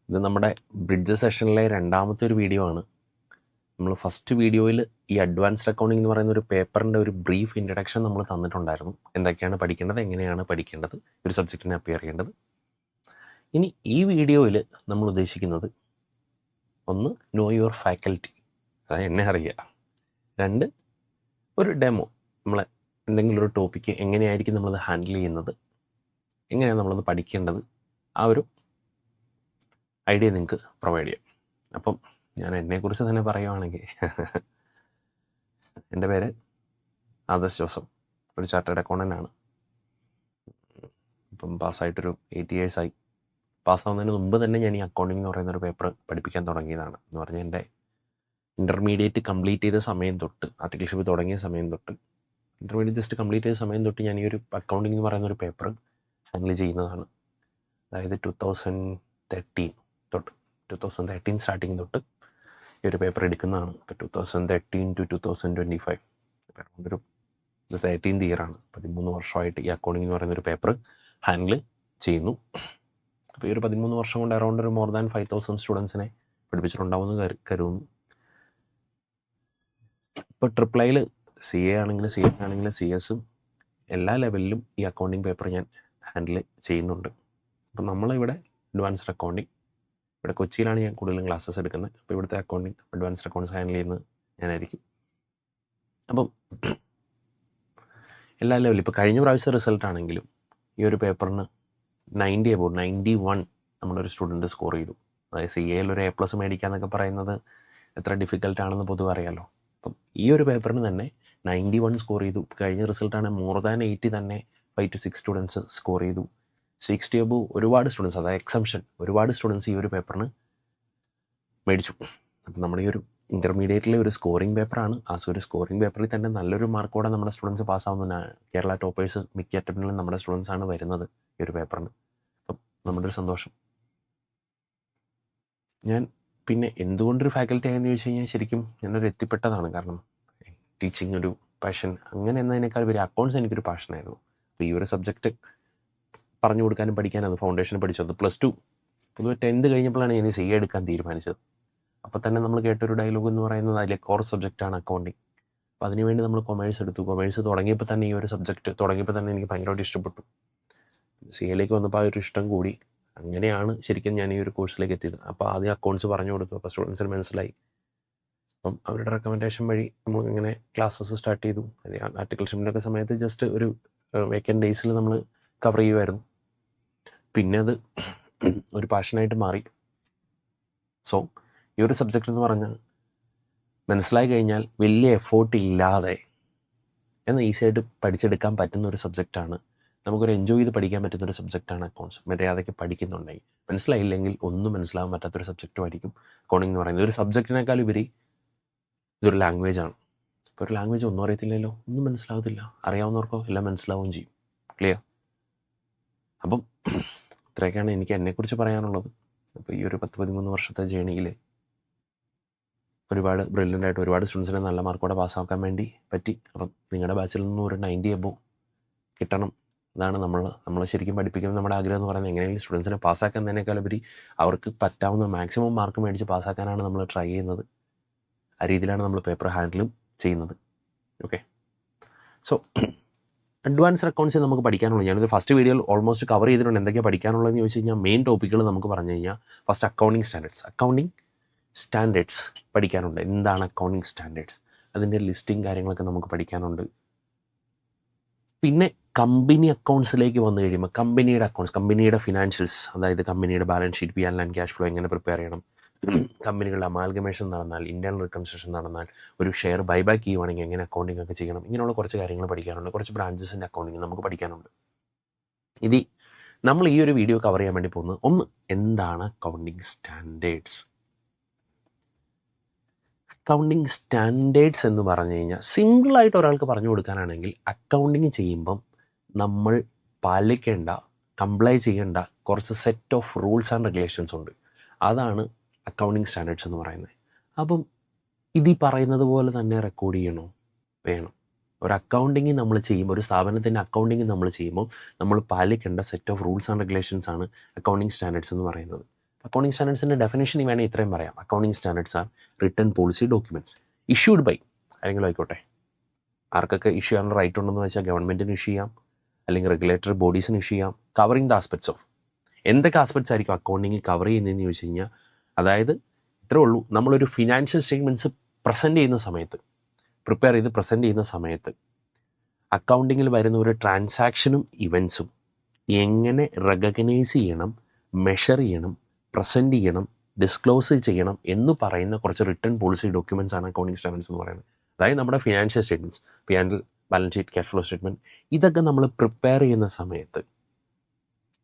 ഇത് നമ്മുടെ ബ്രിഡ്ജ് സെഷനിലെ രണ്ടാമത്തെ ഒരു വീഡിയോ ആണ്. നമ്മൾ ഫസ്റ്റ് വീഡിയോയിൽ ഈ അഡ്വാൻസ്ഡ് അക്കൗണ്ടിംഗ് എന്ന് പറയുന്ന ഒരു പേപ്പറിൻ്റെ ഒരു ബ്രീഫ് ഇൻട്രഡക്ഷൻ നമ്മൾ തന്നിട്ടുണ്ടായിരുന്നു. എന്തൊക്കെയാണ് പഠിക്കേണ്ടത്, എങ്ങനെയാണ് പഠിക്കേണ്ടത്, ഒരു സബ്ജക്റ്റിനെ അപ്പിയർ ചെയ്യേണ്ടത്. ഇനി ഈ വീഡിയോയിൽ നമ്മൾ ഉദ്ദേശിക്കുന്നത് ഒന്ന്, നോ യുവർ ഫാക്കൽറ്റി, അതായത് എന്നെ അറിയുക. രണ്ട്, ഒരു ഡെമോ, നമ്മളെ എന്തെങ്കിലും ഒരു ടോപ്പിക്ക് എങ്ങനെയായിരിക്കും നമ്മളത് ഹാൻഡിൽ ചെയ്യുന്നത്, എങ്ങനെയാണ് നമ്മളത് പഠിക്കേണ്ടത്, ആ ഒരു ഐഡിയ നിങ്ങൾക്ക് പ്രൊവൈഡ് ചെയ്യാം. അപ്പം ഞാൻ എന്നെക്കുറിച്ച് തന്നെ പറയുവാണെങ്കിൽ എൻ്റെ പേര് ആദർശ് ജോസഫ്, ഒരു ചാർട്ടേഡ് അക്കൗണ്ടൻ്റാണ്. ഇപ്പം പാസ്സായിട്ടൊരു 8 ഇയേഴ്സായി. പാസ്സാവുന്നതിന് മുമ്പ് തന്നെ ഞാൻ ഈ അക്കൗണ്ടിംഗ് എന്ന് പറയുന്നൊരു പേപ്പർ പഠിപ്പിക്കാൻ തുടങ്ങിയതാണ്. എന്ന് പറഞ്ഞാൽ എൻ്റെ ഇൻ്റർമീഡിയറ്റ് കംപ്ലീറ്റ് ചെയ്ത സമയം തൊട്ട്, ആർട്ടിക്കിൾഷിപ്പ് തുടങ്ങിയ സമയം തൊട്ട്, ഇൻ്റർമീഡിയറ്റ് ജസ്റ്റ് കംപ്ലീറ്റ് ചെയ്ത സമയം തൊട്ട് ഞാൻ ഈ ഒരു അക്കൗണ്ടിംഗ് എന്ന് പറയുന്നൊരു പേപ്പർ ഹാൻഡിൽ ചെയ്യുന്നതാണ്. അതായത് 2013 തൊട്ട്, 2013 സ്റ്റാർട്ടിങ് തൊട്ട് ഈ ഒരു പേപ്പർ എടുക്കുന്നതാണ്. ഇപ്പോൾ 2013 to 2025 ഒരു 13th ഇയറാണ്. 13 വർഷമായിട്ട് ഈ അക്കൗണ്ടിംഗ് എന്ന് പറയുന്നൊരു പേപ്പർ ഹാൻഡിൽ ചെയ്യുന്നു. അപ്പോൾ ഈ ഒരു 13 വർഷം കൊണ്ട് അറൗണ്ട് ഒരു മോർ ദാൻ 5000 സ്റ്റുഡൻസിനെ പഠിപ്പിച്ചിട്ടുണ്ടാവുമെന്ന് കരുതുന്നു. ഇപ്പോൾ ട്രിപ്പിൾ ഐയിൽ CA ആണെങ്കിലും CF ആണെങ്കിലും CS എല്ലാ ലെവലിലും ഈ അക്കൗണ്ടിങ് പേപ്പർ ഞാൻ ഹാൻഡിൽ ചെയ്യുന്നുണ്ട്. അപ്പം നമ്മളിവിടെ അഡ്വാൻസ്ഡ് അക്കൗണ്ടിങ്, ഇവിടെ കൊച്ചിയിലാണ് ഞാൻ കൂടുതലും ക്ലാസ്സസ് എടുക്കുന്നത്. അപ്പോൾ ഇവിടുത്തെ അക്കൗണ്ടിങ്, അഡ്വാൻസ്ഡ് അക്കൗണ്ട്സ് ഹാൻഡിൽ ചെയ്യുന്നത് ഞാനായിരിക്കും. അപ്പം എല്ലാ ലെവലും ഇപ്പോൾ കഴിഞ്ഞ പ്രാവശ്യത്തെ റിസൾട്ട് ആണെങ്കിലും ഈ ഒരു പേപ്പറിന് 91 നമ്മളൊരു സ്റ്റുഡൻറ്റ് സ്കോർ ചെയ്തു. അതായത് CAയിൽ ഒരു A+ മേടിക്കുക എന്നൊക്കെ പറയുന്നത് എത്ര ഡിഫിക്കൽട്ടാണെന്ന് പൊതുവെ അറിയാമല്ലോ. അപ്പം ഈ ഒരു പേപ്പറിന് തന്നെ 91 സ്കോർ ചെയ്തു. കഴിഞ്ഞ റിസൾട്ടാണ് മോർ ദാൻ 80 തന്നെ 5 to 6 സ്റ്റുഡൻസ് സ്കോർ ചെയ്തു. 60 above ഒരുപാട് സ്റ്റുഡൻസ്, അതായത് എക്സംഷൻ ഒരുപാട് സ്റ്റുഡൻസ് ഈ ഒരു പേപ്പറിന് മേടിച്ചു. അപ്പം നമ്മുടെ ഈ ഒരു ഇൻ്റർമീഡിയറ്റിലെ ഒരു സ്കോറിംഗ് പേപ്പറാണ്. ആ ഒരു സ്കോറിംഗ് പേപ്പറിൽ തന്നെ നല്ലൊരു മാർക്കോടെ നമ്മുടെ സ്റ്റുഡൻസ് പാസ്സാവുന്നതാണ്. കേരള ടോപ്പേഴ്സ് മിക്ക അറ്റംപ്റ്റിലും നമ്മുടെ സ്റ്റുഡൻസാണ് വരുന്നത് ഈ ഒരു പേപ്പറിന്. അപ്പം നമ്മുടെ ഒരു സന്തോഷം. ഞാൻ പിന്നെ എന്തുകൊണ്ടൊരു ഫാക്കൽറ്റി ആയെന്ന് ചോദിച്ചു കഴിഞ്ഞാൽ ശരിക്കും ഞാനൊരു എത്തിപ്പെട്ടതാണ്. കാരണം ടീച്ചിങ് ഒരു പാഷൻ, അങ്ങനെ എന്നതിനേക്കാൾ ഒരു അക്കൗണ്ട്സ് എനിക്കൊരു പാഷനായിരുന്നു. അപ്പോൾ ഈ ഒരു സബ്ജക്റ്റ് പറഞ്ഞു കൊടുക്കാനും പഠിക്കാനും അത് ഫൗണ്ടേഷൻ പഠിച്ചത്. +2 പൊതുവെ 10th കഴിഞ്ഞപ്പോഴാണ് ഞാൻ CA എടുക്കാൻ തീരുമാനിച്ചത്. അപ്പോൾ തന്നെ നമ്മൾ കേട്ടൊരു ഡയലോഗ് എന്ന് പറയുന്നത് അതിലെ കോർ സബ്ജക്റ്റാണ് അക്കൗണ്ടിങ്. അപ്പോൾ അതിനുവേണ്ടി നമ്മൾ കൊമേഴ്സ് എടുത്തു. കൊമേഴ്സ് തുടങ്ങിയപ്പോൾ തന്നെ ഈ ഒരു സബ്ജക്റ്റ് തുടങ്ങിയപ്പോൾ തന്നെ എനിക്ക് ഭയങ്കരമായിട്ട് ഇഷ്ടപ്പെട്ടു. CAയിലേക്ക് വന്നപ്പോൾ ആ ഒരു ഇഷ്ടം കൂടി. അങ്ങനെയാണ് ശരിക്കും ഞാൻ ഈ ഒരു കോഴ്സിലേക്ക് എത്തിയത്. അപ്പോൾ ആദ്യം അക്കൗണ്ട്സ് പറഞ്ഞു കൊടുത്തു. അപ്പോൾ സ്റ്റുഡൻസിന് മനസ്സിലായി. അപ്പം അവരുടെ റെക്കമെൻഡേഷൻ വഴി നമ്മളിങ്ങനെ ക്ലാസ്സസ് സ്റ്റാർട്ട് ചെയ്തു. ആർട്ടിക്കിൾഷിപ്പിൻ്റെയൊക്കെ സമയത്ത് ജസ്റ്റ് ഒരു വേക്കൻറ്റ് ഡേയ്സിൽ നമ്മൾ കവർ ചെയ്യുമായിരുന്നു. പിന്നെ അത് ഒരു പാഷനായിട്ട് മാറി. സോ ഈ ഒരു സബ്ജക്റ്റ് എന്ന് പറഞ്ഞാൽ മനസ്സിലായി കഴിഞ്ഞാൽ വലിയ എഫോർട്ട് ഇല്ലാതെ എന്നാൽ ഈസിയായിട്ട് പഠിച്ചെടുക്കാൻ പറ്റുന്ന ഒരു സബ്ജക്റ്റാണ്. നമുക്കൊരു എൻജോയ് ചെയ്ത് പഠിക്കാൻ പറ്റുന്നൊരു സബ്ജക്റ്റാണ് അക്കൗണ്ട്സ്. മര്യാദയ്ക്ക് പഠിക്കുന്നുണ്ടെങ്കിൽ. മനസ്സിലായില്ലെങ്കിൽ ഒന്നും മനസ്സിലാകാൻ പറ്റാത്തൊരു സബ്ജക്റ്റുമായിരിക്കും അക്കൗണ്ടിങ് എന്ന് പറയുന്നത്. ഒരു സബ്ജക്റ്റിനേക്കാൾ ഉപരി ഇതൊരു ലാംഗ്വേജാണ്. ഇപ്പോൾ ഒരു ലാംഗ്വേജ് ഒന്നും അറിയത്തില്ലല്ലോ, ഒന്നും മനസ്സിലാകത്തില്ല. അറിയാവുന്നവർക്കോ എല്ലാം മനസ്സിലാവുകയും ചെയ്യും. ക്ലിയർ? അപ്പം ഇത്രയൊക്കെയാണ് എനിക്ക് എന്നെക്കുറിച്ച് പറയാനുള്ളത്. അപ്പോൾ ഈ ഒരു 10-13 വർഷത്തെ ജേണിയിൽ ഒരുപാട് ബ്രില്യൻ്റായിട്ട് ഒരുപാട് സ്റ്റുഡൻസിനെ നല്ല മാർക്കോടെ പാസ്സാക്കാൻ വേണ്ടി പറ്റി. അപ്പം നിങ്ങളുടെ ബാച്ചിൽ നിന്നും ഒരു 90 above കിട്ടണം. അതാണ് നമ്മൾ ശരിക്കും പഠിപ്പിക്കുന്നത്. നമ്മുടെ ആഗ്രഹം എന്ന് പറയുന്നത് എങ്ങനെയെങ്കിലും സ്റ്റുഡൻസിനെ പാസ്സാക്കുന്നതിനേക്കാൾ ഉപരി അവർക്ക് പറ്റാവുന്ന മാക്സിമം മാർക്ക് മേടിച്ച് പാസ്സാക്കാനാണ് നമ്മൾ ട്രൈ ചെയ്യുന്നത്. ആ രീതിയിലാണ് നമ്മൾ പേപ്പർ ഹാൻഡിലും ചെയ്യുന്നത്. ഓക്കെ, സോ അഡ്വാൻസ്ഡ് അക്കൗണ്ട്സ് നമുക്ക് പഠിക്കാനുള്ളത്, ഞാനൊരു ഫസ്റ്റ് വീഡിയോയിൽ ഓൾമോസ്റ്റ് കവർ ചെയ്തിട്ടുണ്ട്. എന്തൊക്കെയാണ് പഠിക്കാനുള്ളതെന്ന് ചോദിച്ചു കഴിഞ്ഞാൽ മെയിൻ ടോപ്പിക്കുകൾ നമുക്ക് പറഞ്ഞു കഴിഞ്ഞാൽ ഫസ്റ്റ് അക്കൗണ്ടിങ് സ്റ്റാൻഡേർഡ്സ് പഠിക്കാനുണ്ട്. എന്താണ് അക്കൗണ്ടിങ് സ്റ്റാൻഡേർഡ്സ്, അതിൻ്റെ ലിസ്റ്റിംഗ് കാര്യങ്ങളൊക്കെ നമുക്ക് പഠിക്കാനുണ്ട്. പിന്നെ കമ്പനി അക്കൗണ്ട്സിലേക്ക് വന്നു കഴിയുമ്പോൾ കമ്പനിയുടെ അക്കൗണ്ട്സ്, കമ്പനിയുടെ ഫിനാൻഷ്യൽസ്, അതായത് കമ്പനിയുടെ balance sheet, P&L and cash flow എങ്ങനെ പ്രിപ്പയർ ചെയ്യണം, കമ്പനികളുടെ അമാൽഗമേഷൻ നടന്നാൽ, ഇൻറ്റേർണൽ റിക്കൺസ്ട്രക്ഷൻ നടന്നാൽ, ഒരു ഷെയർ ബൈബാക്ക് ചെയ്യുവാണെങ്കിൽ എങ്ങനെ അക്കൗണ്ടിങ് ഒക്കെ ചെയ്യണം, ഇങ്ങനെയുള്ള കുറച്ച് കാര്യങ്ങൾ പഠിക്കാനുണ്ട്. കുറച്ച് ബ്രാഞ്ചസിൻ്റെ അക്കൗണ്ടിങ് നമുക്ക് പഠിക്കാനുണ്ട്. ഇത് നമ്മൾ ഈ ഒരു വീഡിയോ കവർ ചെയ്യാൻ വേണ്ടി പോകുന്നത് ഒന്ന്, എന്താണ് അക്കൗണ്ടിങ് സ്റ്റാൻഡേർഡ്സ്. അക്കൗണ്ടിങ് സ്റ്റാൻഡേർഡ്സ് എന്ന് പറഞ്ഞു കഴിഞ്ഞാൽ സിമ്പിളായിട്ട് ഒരാൾക്ക് പറഞ്ഞു കൊടുക്കാനാണെങ്കിൽ അക്കൗണ്ടിങ് ചെയ്യുമ്പം നമ്മൾ പാലിക്കേണ്ട, കംപ്ലൈ ചെയ്യേണ്ട കുറച്ച് set of rules and regulations ഉണ്ട്. അതാണ് അക്കൗണ്ടിങ് സ്റ്റാൻഡേർഡ്സ് എന്ന് പറയുന്നത്. അപ്പം ഇത് പറയുന്നത് പോലെ തന്നെ റെക്കോർഡ് ചെയ്യണോ? വേണം. ഒരു അക്കൗണ്ടിങ് നമ്മൾ ചെയ്യുമ്പോൾ, ഒരു സ്ഥാപനത്തിൻ്റെ അക്കൗണ്ടിങ് നമ്മൾ ചെയ്യുമ്പോൾ നമ്മൾ പാലിക്കേണ്ട set of rules and regulations ആണ് അക്കൗണ്ടിങ് സ്റ്റാൻഡേർഡ്സ് എന്ന് പറയുന്നത്. അക്കൗണ്ടിങ് സ്റ്റാൻഡേർഡ്സിൻ്റെ ഡെഫിനേഷൻ വേണേൽ ഇത്രയും പറയാം. Accounting standards are written policy documents issued by ആരെങ്കിലും ആയിക്കോട്ടെ. ആർക്കൊക്കെ ഇഷ്യൂ ചെയ്യാനുള്ള റൈറ്റ് ഉണ്ടെന്ന് വെച്ചാൽ ഗവൺമെൻറ്റിന് ഇഷ്യൂ ചെയ്യാം, അല്ലെങ്കിൽ റെഗുലേറ്ററി ബോഡീസിന് ഇഷ്യൂ ചെയ്യാം. കവറിങ് ദ ആസ്പെക്ട്സ് ഓഫ് എന്തൊക്കെ ആസ്പെക്ട്സ് ആയിരിക്കും അക്കൗണ്ടിങ് കവർ ചെയ്യുന്നതെന്ന് ചോദിച്ചു കഴിഞ്ഞാൽ, അതായത് ഇത്രേ ഉള്ളൂ, നമ്മളൊരു ഫിനാൻഷ്യൽ സ്റ്റേറ്റ്മെൻറ്റ്സ് പ്രസൻറ്റ് ചെയ്യുന്ന സമയത്ത്, പ്രിപ്പയർ ചെയ്ത് പ്രസൻറ്റ് ചെയ്യുന്ന സമയത്ത് അക്കൗണ്ടിങ്ങിൽ വരുന്ന ഒരു ട്രാൻസാക്ഷനും ഇവൻസും എങ്ങനെ റെക്കഗ്നൈസ് ചെയ്യണം, മെഷർ ചെയ്യണം, പ്രസൻറ്റ് ചെയ്യണം, ഡിസ്ക്ലോസ് ചെയ്യണം എന്ന് പറയുന്ന കുറച്ച് റിട്ടൺ പോളിസി ഡോക്യുമെൻറ്റ്സ് ആണ് അക്കൗണ്ടിങ് സ്റ്റാൻഡേർഡ്സ് എന്ന് പറയുന്നത്. അതായത് നമ്മുടെ financial statements, P&L, balance sheet, cash flow statement, ഇതൊക്കെ നമ്മൾ പ്രിപ്പയർ ചെയ്യുന്ന സമയത്ത്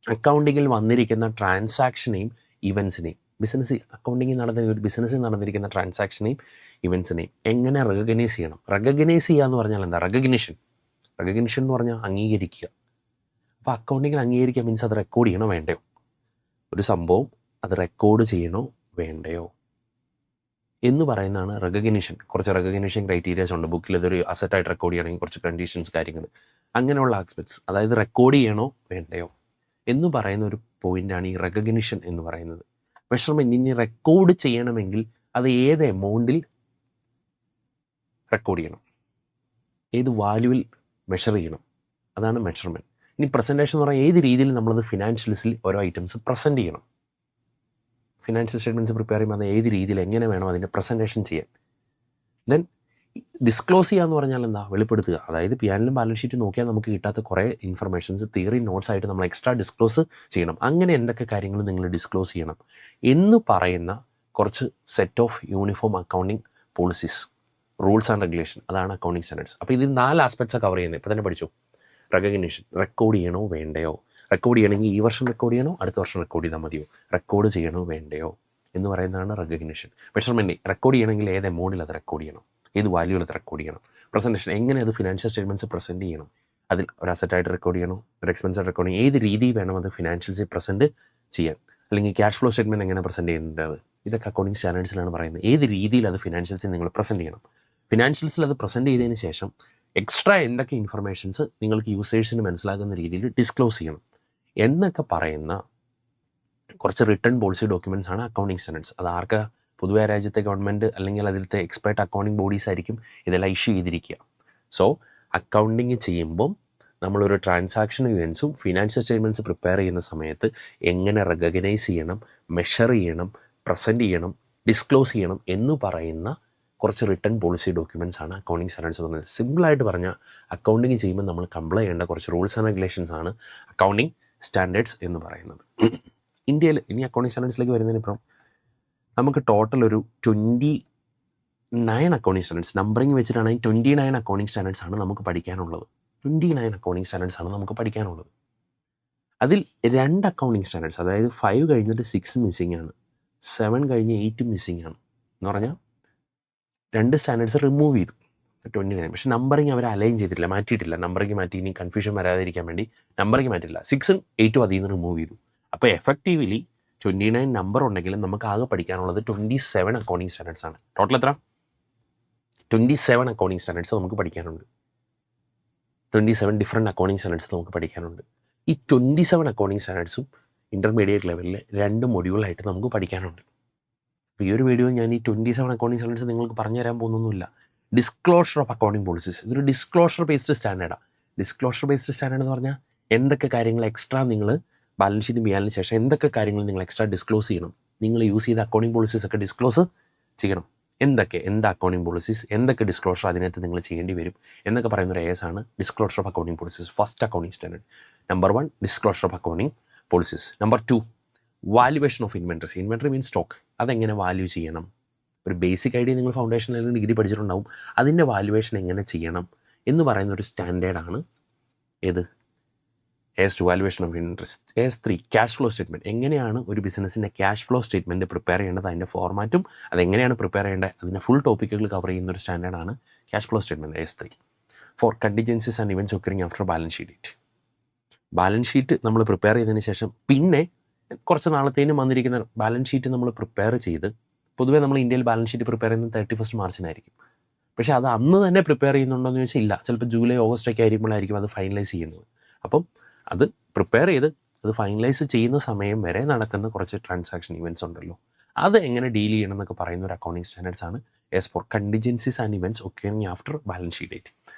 അക്കൗണ്ടിങ്ങിൽ വന്നിരിക്കുന്ന ട്രാൻസാക്ഷനെയും ഇവൻസിനെയും, ബിസിനസ് അക്കൗണ്ടിങ്ങിൽ ഒരു ബിസിനസ്സിൽ നടന്നിരിക്കുന്ന ട്രാൻസാക്ഷനെയും ഇവൻസിനെയും എങ്ങനെ റെക്കഗ്നൈസ് ചെയ്യണം. റെക്കഗ്നൈസ് ചെയ്യുക എന്ന് പറഞ്ഞാൽ എന്താ? റെക്കഗ്നിഷൻ എന്ന് പറഞ്ഞാൽ അംഗീകരിക്കുക. അപ്പോൾ അക്കൗണ്ടിങ്ങിൽ അംഗീകരിക്കുക മീൻസ് അത് റെക്കോർഡ് ചെയ്യണോ വേണ്ടയോ, ഒരു സംഭവം അത് റെക്കോർഡ് ചെയ്യണോ വേണ്ടയോ എന്ന് പറയുന്നതാണ് റെക്കഗ്നിഷൻ. കുറച്ച് റെക്കഗ്നിഷൻ ക്രൈറ്റീരിയാസ് ഉണ്ട്. ബുക്കിൽ ഇതൊരു അസറ്റായിട്ട് റെക്കോർഡ് ചെയ്യണമെങ്കിൽ കുറച്ച് കണ്ടീഷൻസ്, കാര്യങ്ങൾ, അങ്ങനെയുള്ള ആസ്പെക്ട്സ്, അതായത് റെക്കോർഡ് ചെയ്യണോ വേണ്ടയോ എന്ന് പറയുന്ന ഒരു പോയിൻ്റാണ് ഈ റെക്കഗ്നിഷൻ എന്ന് പറയുന്നത്. മെഷർമെൻറ്റ് ഇനി റെക്കോർഡ് ചെയ്യണമെങ്കിൽ അത് ഏത് എമൗണ്ടിൽ റെക്കോർഡ് ചെയ്യണം, ഏത് വാല്യൂവിൽ മെഷർ ചെയ്യണം, അതാണ് മെഷർമെൻറ്റ്. ഇനി പ്രസൻറ്റേഷൻ എന്ന് പറഞ്ഞാൽ ഏത് രീതിയിൽ നമ്മളത് ഫിനാൻഷ്യൽസിൽ ഓരോ ഐറ്റംസ് പ്രസൻറ്റ് ചെയ്യണം. ഫിനാൻഷ്യൽ സ്റ്റേറ്റ്മെൻറ്റ്സ് പ്രിപ്പയർ ചെയ്യുമ്പോൾ അത് ഏത് രീതിയിൽ എങ്ങനെ വേണം അതിൻ്റെ പ്രസൻറ്റേഷൻ ചെയ്യാൻ. ദെൻ ഡിസ്ക്ലോസ് ചെയ്യുക എന്ന് പറഞ്ഞാൽ എന്താ? വെളിപ്പെടുത്തുക. അതായത് P&L ബാലൻസ് ഷീറ്റ് നോക്കിയാൽ നമുക്ക് കിട്ടാത്ത കുറേ ഇൻഫർമേഷൻസ് തിയറി നോട്ട്സ് ആയിട്ട് നമ്മൾ എക്സ്ട്രാ ഡിസ്ക്ലോസ് ചെയ്യണം. അങ്ങനെ എന്തൊക്കെ കാര്യങ്ങൾ നിങ്ങൾ ഡിസ്ക്ലോസ് ചെയ്യണം എന്ന് പറയുന്ന കുറച്ച് set of uniform accounting policies, rules and regulation, അതാണ് അക്കൗണ്ടിങ് സ്റ്റാൻഡേർഡ്സ്. അപ്പോൾ ഇത് 4 ആസ്പെക്ട്സാണ് കവർ ചെയ്യുന്നത്. ഇപ്പോൾ തന്നെ പഠിച്ചു. റെക്കഗ്നിഷൻ, റെക്കോർഡ് ചെയ്യണോ വേണ്ടയോ, റെക്കോർഡ് ചെയ്യണമെങ്കിൽ ഈ വർഷം റെക്കോർഡ് ചെയ്യണോ അടുത്ത വർഷം റെക്കോർഡ് ചെയ്താൽ മതിയോ, റെക്കോർഡ് ചെയ്യണോ വേണ്ടയോ എന്ന് പറയുന്നതാണ് റെക്കഗ്നിഷൻ. മെഷർമെൻറ്റ്, റെക്കോർഡ് ചെയ്യണമെങ്കിൽ ഏത് എമൗണ്ടിൽ അത് റെക്കോർഡ് ചെയ്യണം, ഏത് വാല്യൂവിൽ അത് റെക്കോർഡ് ചെയ്യണം. പ്രസൻറ്റേഷൻ, എങ്ങനെ അത് ഫിനാൻഷ്യൽ സ്റ്റേറ്റ്മെൻറ്റ്സ് പ്രസൻറ്റ് ചെയ്യണം, അതിൽ ഒരു അസറ്റായിട്ട് റെക്കോർഡ് ചെയ്യണോ, ഒരു എക്സ്പെൻസായിട്ട് റെക്കോർഡ് ചെയ്യണം, ഏത് രീതി വേണം അത് ഫിനാൻഷ്യൽസിൽ പ്രസൻറ്റ് ചെയ്യാൻ, അല്ലെങ്കിൽ ക്യാഷ് ഫ്ലോ സ്റ്റേറ്റ്മെൻറ്റ് എങ്ങനെ പ്രസൻറ്റ് ചെയ്യുന്നത്, ഇതൊക്കെ അക്കൗണ്ടിങ് സ്റ്റാൻഡേർഡ്സിലാണ് പറയുന്നത്. ഏത് രീതിയിൽ അത് ഫിനാൻഷ്യൽസിൽ നിങ്ങൾ പ്രസൻറ്റ് ചെയ്യണം. ഫിനാൻഷ്യൽസിൽ അത് പ്രസൻറ്റ് ചെയ്തതിന് ശേഷം എക്സ്ട്രാ എന്തൊക്കെ ഇൻഫർമേഷൻസ് നിങ്ങൾക്ക് യൂസേഴ്സിന് മനസ്സിലാകുന്ന രീതിയിൽ ഡിസ്ക്ലോസ് ചെയ്യണം എന്നൊക്കെ പറയുന്ന കുറച്ച് റിട്ടൺ പോളിസി ഡോക്യുമെൻറ്റ്സ് ആണ് അക്കൗണ്ടിങ് സ്റ്റാൻഡേർഡ്സ്. അത് ആർക്കാ? പൊതുവെ രാജ്യത്തെ ഗവൺമെൻറ് അല്ലെങ്കിൽ അതിലത്തെ എക്സ്പേർട്ട് അക്കൗണ്ടിങ് ബോഡീസ് ആയിരിക്കും ഇതെല്ലാം ഇഷ്യൂ ചെയ്തിരിക്കുക. സോ അക്കൗണ്ടിങ് ചെയ്യുമ്പം നമ്മളൊരു ട്രാൻസാക്ഷൻ ഇവൻസും ഫിനാൻഷ്യൽ സ്റ്റേറ്റ്മെൻറ്റ്സ് പ്രിപ്പയർ ചെയ്യുന്ന സമയത്ത് എങ്ങനെ റെക്കഗ്നൈസ് ചെയ്യണം, മെഷർ ചെയ്യണം, പ്രസൻറ്റ് ചെയ്യണം, ഡിസ്ക്ലോസ് ചെയ്യണം എന്ന് പറയുന്ന കുറച്ച് റിട്ടൺ പോളിസി ഡോക്യുമെൻറ്റ്സ് ആണ് അക്കൗണ്ടിങ് സ്റ്റാൻഡേർഡ്സ് എന്ന് പറയുന്നത്. സിമ്പിളായിട്ട് പറഞ്ഞാൽ അക്കൗണ്ടിങ് ചെയ്യുമ്പോൾ നമ്മൾ കംപ്ലൈ ചെയ്യേണ്ട കുറച്ച് റൂൾസ് ആൻഡ് റെഗുലേഷൻസ് ആണ് അക്കൗണ്ടിങ് സ്റ്റാൻഡേർഡ്സ് എന്ന് പറയുന്നത്. ഇന്ത്യയിൽ ഇനി അക്കൗണ്ടിങ് സ്റ്റാൻഡേർഡ്സിലേക്ക് വരുന്നതിനിപ്പം നമുക്ക് ടോട്ടൽ ഒരു 29 അക്കൗണ്ടിങ് സ്റ്റാൻഡേർഡ്സ്, നമ്പറിങ് വെച്ചിട്ടാണെങ്കിൽ 29 അക്കൗണ്ടിങ് സ്റ്റാൻഡേർഡ്സ് ആണ് നമുക്ക് പഠിക്കാനുള്ളത്. 29 അക്കൗണ്ടിങ് സ്റ്റാൻഡേർഡ്സ് ആണ് നമുക്ക് പഠിക്കാനുള്ളത്. അതിൽ 2 അക്കൗണ്ടിങ് സ്റ്റാൻഡേർഡ്സ്, അതായത് 5 കഴിഞ്ഞിട്ട് 6 മിസ്സിംഗ് ആണ്, 7 കഴിഞ്ഞ് 8 മിസ്സിംഗ് ആണ്. എന്ന് പറഞ്ഞാൽ 2 സ്റ്റാൻഡേർഡ്സ് റിമൂവ് ചെയ്തു 29. പക്ഷേ നമ്പറിങ് അവർ അലൈൻ ചെയ്തിട്ടില്ല, മാറ്റിയിട്ടില്ല. നമ്പറിങ് മാറ്റി, ഇനി കൺഫ്യൂഷൻ വരാതിരിക്കാൻ വേണ്ടി നമ്പറിങ് മാറ്റിയില്ല. 6ഉം 8ഉം അതിൽ നിന്ന് റിമൂവ് ചെയ്തു. അപ്പോൾ എഫക്റ്റീവ്ലി 29 നമ്പർ ഉണ്ടെങ്കിലും നമുക്ക് ആകെ പഠിക്കാനുള്ളത് 27 അക്കൗണ്ടിങ് സ്റ്റാൻഡേർഡ്സ് ആണ്. ടോട്ടൽ എത്ര? 27 അക്കൗണ്ടിങ് സ്റ്റാൻഡേർഡ്സ് നമുക്ക് പഠിക്കാനുണ്ട്. 27 ഡിഫറെൻറ്റ് അക്കൗണ്ടിങ് സ്റ്റാൻഡേർഡ്സ് നമുക്ക് പഠിക്കാനുണ്ട്. ഈ 27 അക്കൗണ്ടിങ് സ്റ്റാൻഡേർഡ്സും ഇൻ്റർമീഡിയറ്റ് ലെവലിൽ 2 മൊഡ്യൂളായിട്ട് നമുക്ക് പഠിക്കാനുണ്ട്. അപ്പോൾ ഈ ഒരു വീഡിയോ ഞാൻ ഈ 27 അക്കൗണ്ടിങ് സ്റ്റാൻഡേർഡ്സ് നിങ്ങൾക്ക് പറഞ്ഞു തരാൻ പോകുന്നൊന്നുമില്ല. ഡിസ്ക്ലോഷർ ഓഫ് അക്കൗണ്ടിങ് പോളിസീസ്, ഇതൊരു ഡിസ്ക്ലോഷർ ബേസ്ഡ് സ്റ്റാൻഡേർഡാണ്. ഡിസ്ക്ലോഷർ ബേസ്ഡ് സ്റ്റാൻഡേർഡ് എന്ന് പറഞ്ഞാൽ എന്തൊക്കെ കാര്യങ്ങൾ എക്സ്ട്രാ നിങ്ങൾ ബാലൻസ് ഷീറ്റ് ചെയ്യാനതിന് ശേഷം എന്തൊക്കെ കാര്യങ്ങൾ നിങ്ങൾ എക്സ്ട്രാ ഡിസ്ക്ലോസ് ചെയ്യണം, നിങ്ങൾ യൂസ് ചെയ്ത അക്കൗണ്ടിങ് പോളിസീസ് ഒക്കെ ഡിസ്ക്ലോസ് ചെയ്യണം. എന്താ അക്കൗണ്ടിങ് പോളിസീസ്, എന്തൊക്കെ ഡിസ്ക്ലോഷർ അതിനകത്ത് നിങ്ങൾ ചെയ്യേണ്ടി വരും എന്നൊക്കെ പറയുന്ന ഒരു ആണ് disclosure of accounting policies. First accounting standard number 1 disclosure of accounting policies. Number 2 valuation of inventories. Inventory means stock, അതെങ്ങനെ വാല്യൂ ചെയ്യണം. ഒരു ബേസിക് ഐഡിയ നിങ്ങൾ ഫൗണ്ടേഷൻ അല്ലെങ്കിൽ ഡിഗ്രി പഠിച്ചിട്ടുണ്ടാവും. അതിൻ്റെ വാല്യുവേഷൻ എങ്ങനെ ചെയ്യണം എന്ന് പറയുന്ന ഒരു സ്റ്റാൻഡേർഡാണ് ഏത്? AS2 valuation of interest. AS3 cash flow statement. എങ്ങനെയാണ് ഒരു ബിസിനസ്സിൻ്റെ ക്യാഷ് ഫ്ലോ സ്റ്റേറ്റ്മെൻറ്റ് പ്രിപ്പയർ ചെയ്യേണ്ടത്, അതിൻ്റെ ഫോർമാറ്റും അതെങ്ങനെയാണ് പ്രിപ്പയർ ചെയ്യേണ്ടത്, അതിൻ്റെ ഫുൾ ടോപ്പിക്കുകൾ കവർ ചെയ്യുന്ന ഒരു സ്റ്റാൻഡേർഡാണ് cash flow statement AS3. 4 contingencies and events occurring after balance sheet date. Balance sheet നമ്മൾ പ്രിപ്പയർ ചെയ്തതിന് ശേഷം പിന്നെ കുറച്ച് നാളത്തേനും വന്നിരിക്കുന്ന ബാലൻസ് ഷീറ്റ് നമ്മൾ പ്രിപ്പയർ ചെയ്ത്, പൊതുവേ നമ്മൾ ഇന്ത്യയിൽ ബാലൻസ് ഷീറ്റ് പ്രിപ്പയർ ചെയ്യുന്നത് 31 മാർച്ചിനായിരിക്കും. പക്ഷേ അത് അന്ന് തന്നെ പ്രിപ്പയർ ചെയ്യുന്നുണ്ടോ എന്ന് ചോദിച്ചാൽ ഇല്ല. ചിലപ്പോൾ ജൂലൈ ഓഗസ്റ്റ് ഒക്കെ ആയിരിക്കുമ്പോഴായിരിക്കും അത് ഫൈനലൈസ് ചെയ്യുന്നത്. അപ്പം അത് പ്രിപ്പയർ ചെയ്ത് അത് ഫൈനലൈസ് ചെയ്യുന്ന സമയം വരെ നടക്കുന്ന കുറച്ച് ട്രാൻസാക്ഷൻ ഇവൻറ്റ്സ് ഉണ്ടല്ലോ, അത് എങ്ങനെ ഡീൽ ചെയ്യണം എന്നൊക്കെ പറയുന്ന ഒരു അക്കൗണ്ടിങ് സ്റ്റാൻഡേർഡ്സ് ആണ് as four contingencies and events occurring after balance sheet date.